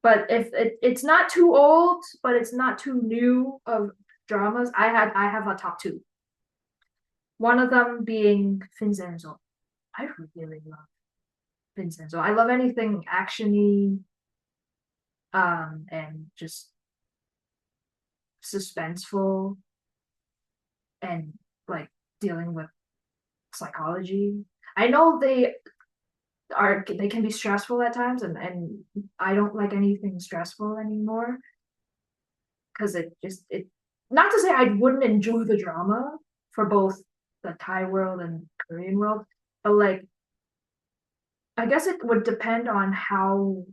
But if it's not too old, but it's not too new of dramas, I have a top two. One of them being Vincenzo. I really love Vincenzo. I love anything actiony, and just suspenseful and like dealing with psychology. I know they can be stressful at times, and I don't like anything stressful anymore because it not to say I wouldn't enjoy the drama for both the Thai world and Korean world, but like I guess it would depend on how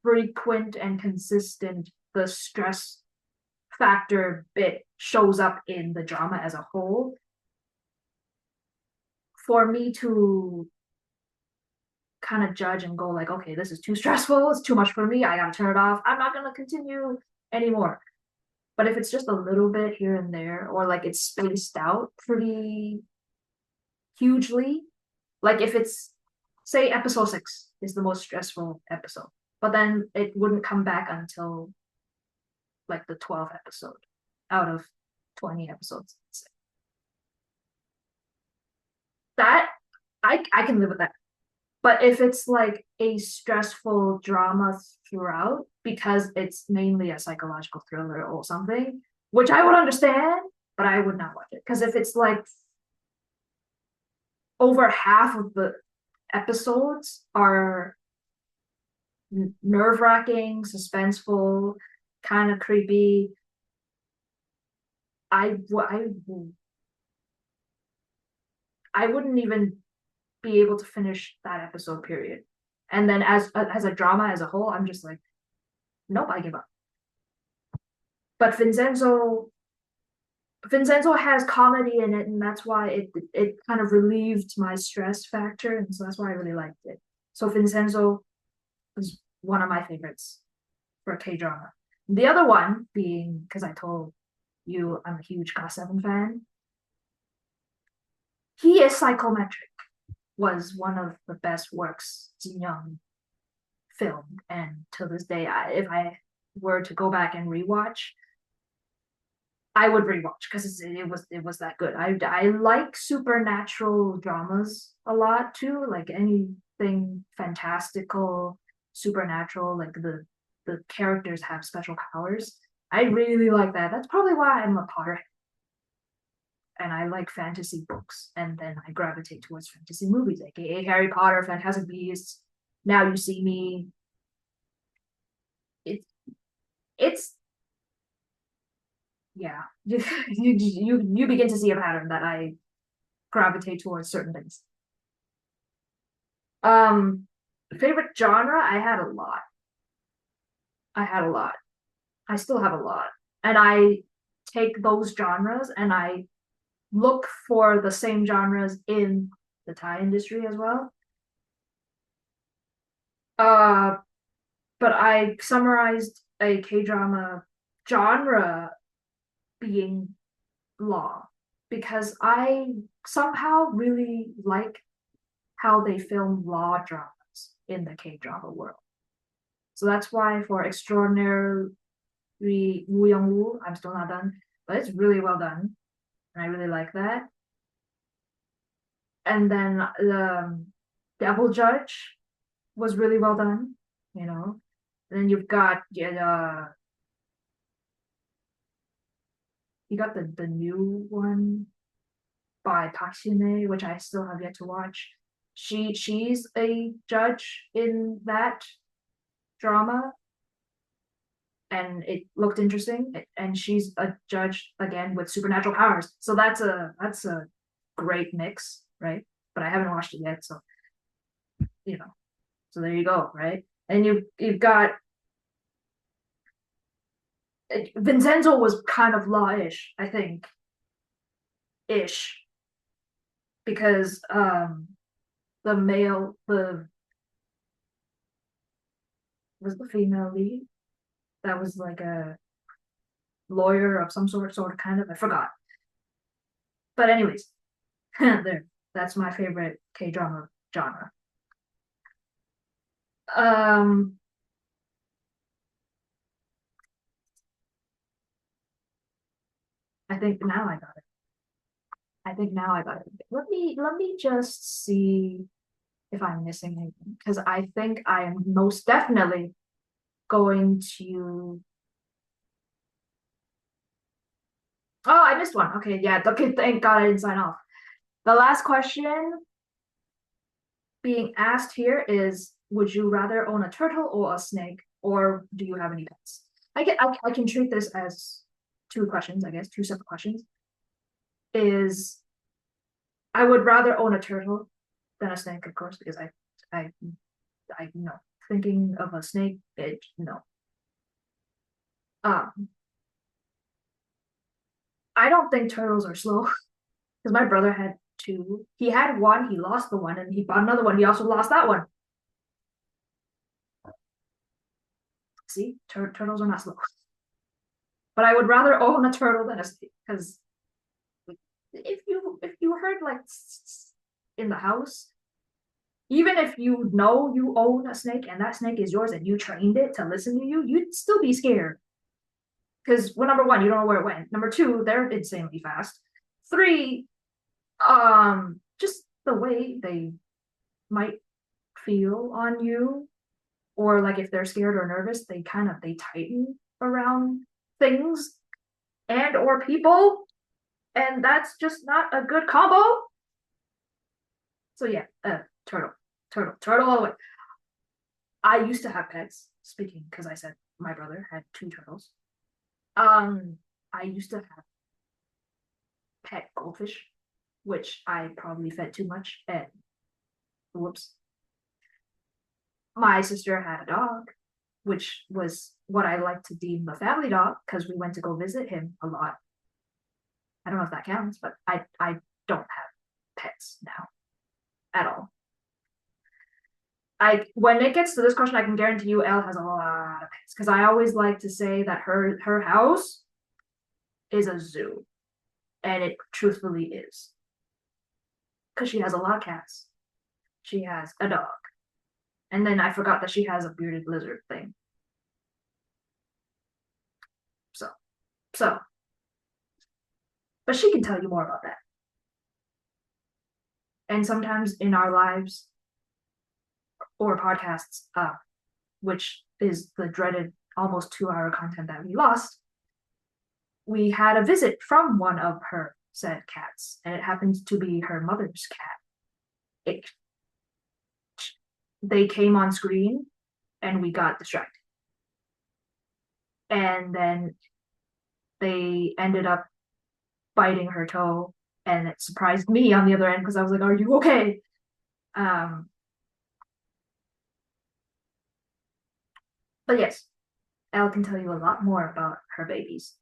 frequent and consistent the stress factor bit shows up in the drama as a whole for me to kind of judge and go like, okay, this is too stressful, it's too much for me, I gotta turn it off, I'm not gonna continue anymore. But if it's just a little bit here and there, or like it's spaced out pretty hugely, like if it's say episode 6 is the most stressful episode, but then it wouldn't come back until like the 12th episode out of 20 episodes. That I can live with that. But if it's like a stressful drama throughout, because it's mainly a psychological thriller or something, which I would understand, but I would not watch it. Because if it's like over half of the episodes are nerve wracking, suspenseful, kind of creepy, I, I I wouldn't even be able to finish that episode. Period. And then as a drama as a whole, I'm just like, nope, I give up. But Vincenzo has comedy in it, and that's why it kind of relieved my stress factor, and so that's why I really liked it. So Vincenzo is one of my favorites for a K drama. The other one being because I told you I'm a huge GOT7 fan. He is Psychometric was one of the best works Jin Young filmed, and to this day, if I were to go back and rewatch, I would rewatch because it was that good. I like supernatural dramas a lot too, like anything fantastical, supernatural, like the characters have special powers. I really like that. That's probably why I'm a Potter and I like fantasy books, and then I gravitate towards fantasy movies, aka Harry Potter, Fantastic Beasts. Now You See Me. It's it's yeah. You begin to see a pattern that I gravitate towards certain things. Um, favorite genre? I had a lot. I had a lot. I still have a lot, and I take those genres and I look for the same genres in the Thai industry as well. Uh, but I summarized a K drama genre being law because I somehow really like how they film law dramas in the K drama world. So that's why for Extraordinary Wu Young Woo, I'm still not done, but it's really well done. And I really like that. And then the Devil Judge was really well done, you know. And then you've got you got the new one by Park Shin, which I still have yet to watch. She's a judge in that drama, and it looked interesting. And she's a judge again with supernatural powers, so that's a great mix, right? But I haven't watched it yet, so you know. So there you go, right? And you've got Vincenzo was kind of law-ish, I think, ish, because the was the female lead that was like a lawyer of some sort of kind of. I forgot. But anyways, there. That's my favorite K drama genre. Um, I think now I got it. I think now I got it. Let me just see if I'm missing anything because I think I am most definitely going to. Oh, I missed one. Okay, yeah. Okay, thank God I didn't sign off. The last question being asked here is: would you rather own a turtle or a snake, or do you have any pets? I can treat this as two questions, I guess, two separate questions. Is I would rather own a turtle than a snake, of course, because I I no thinking of a snake, no. Um, I don't think turtles are slow because my brother had two. He had one, he lost the one, and he bought another one. He also lost that one. See, turtles are not slow. But I would rather own a turtle than a snake because if you heard like in the house, even if you know you own a snake and that snake is yours and you trained it to listen to you, you'd still be scared. Because well, number one, you don't know where it went. Number two, they're insanely fast. Three, just the way they might feel on you, or like if they're scared or nervous, they tighten around things and or people, and that's just not a good combo. So yeah, turtle, turtle all the way. I used to have pets. Speaking because I said my brother had two turtles. I used to have pet goldfish, which I probably fed too much, and whoops. My sister had a dog, which was what I like to deem a family dog because we went to go visit him a lot. I don't know if that counts, but I don't have pets now at all. I when it gets to this question, I can guarantee you Elle has a lot of pets because I always like to say that her house is a zoo, and it truthfully is because she has a lot of cats. She has a dog, and then I forgot that she has a bearded lizard thing. So so, but she can tell you more about that. And sometimes in our lives or podcasts, which is the dreaded almost 2 hour content that we lost, we had a visit from one of her said cats, and it happened to be her mother's cat. It, they came on screen, and we got distracted. And then they ended up biting her toe, and it surprised me on the other end because I was like, "Are you okay?" Um, but yes, Elle can tell you a lot more about her babies.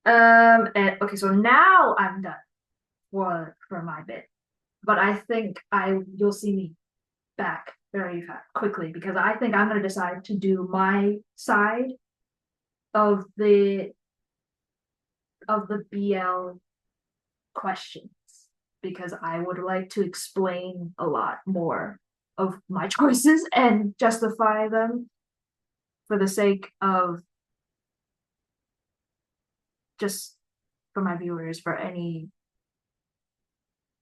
And okay, so now I'm done for my bit, but I think I you'll see me back very quickly because I think I'm going to decide to do my side of the BL questions because I would like to explain a lot more of my choices and justify them for the sake of just for my viewers, for any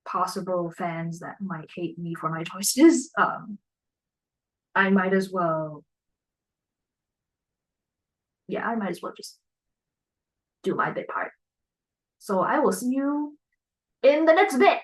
possible fans that might hate me for my choices. I might as well, yeah, I might as well just do my bit part. So I will see you in the next bit.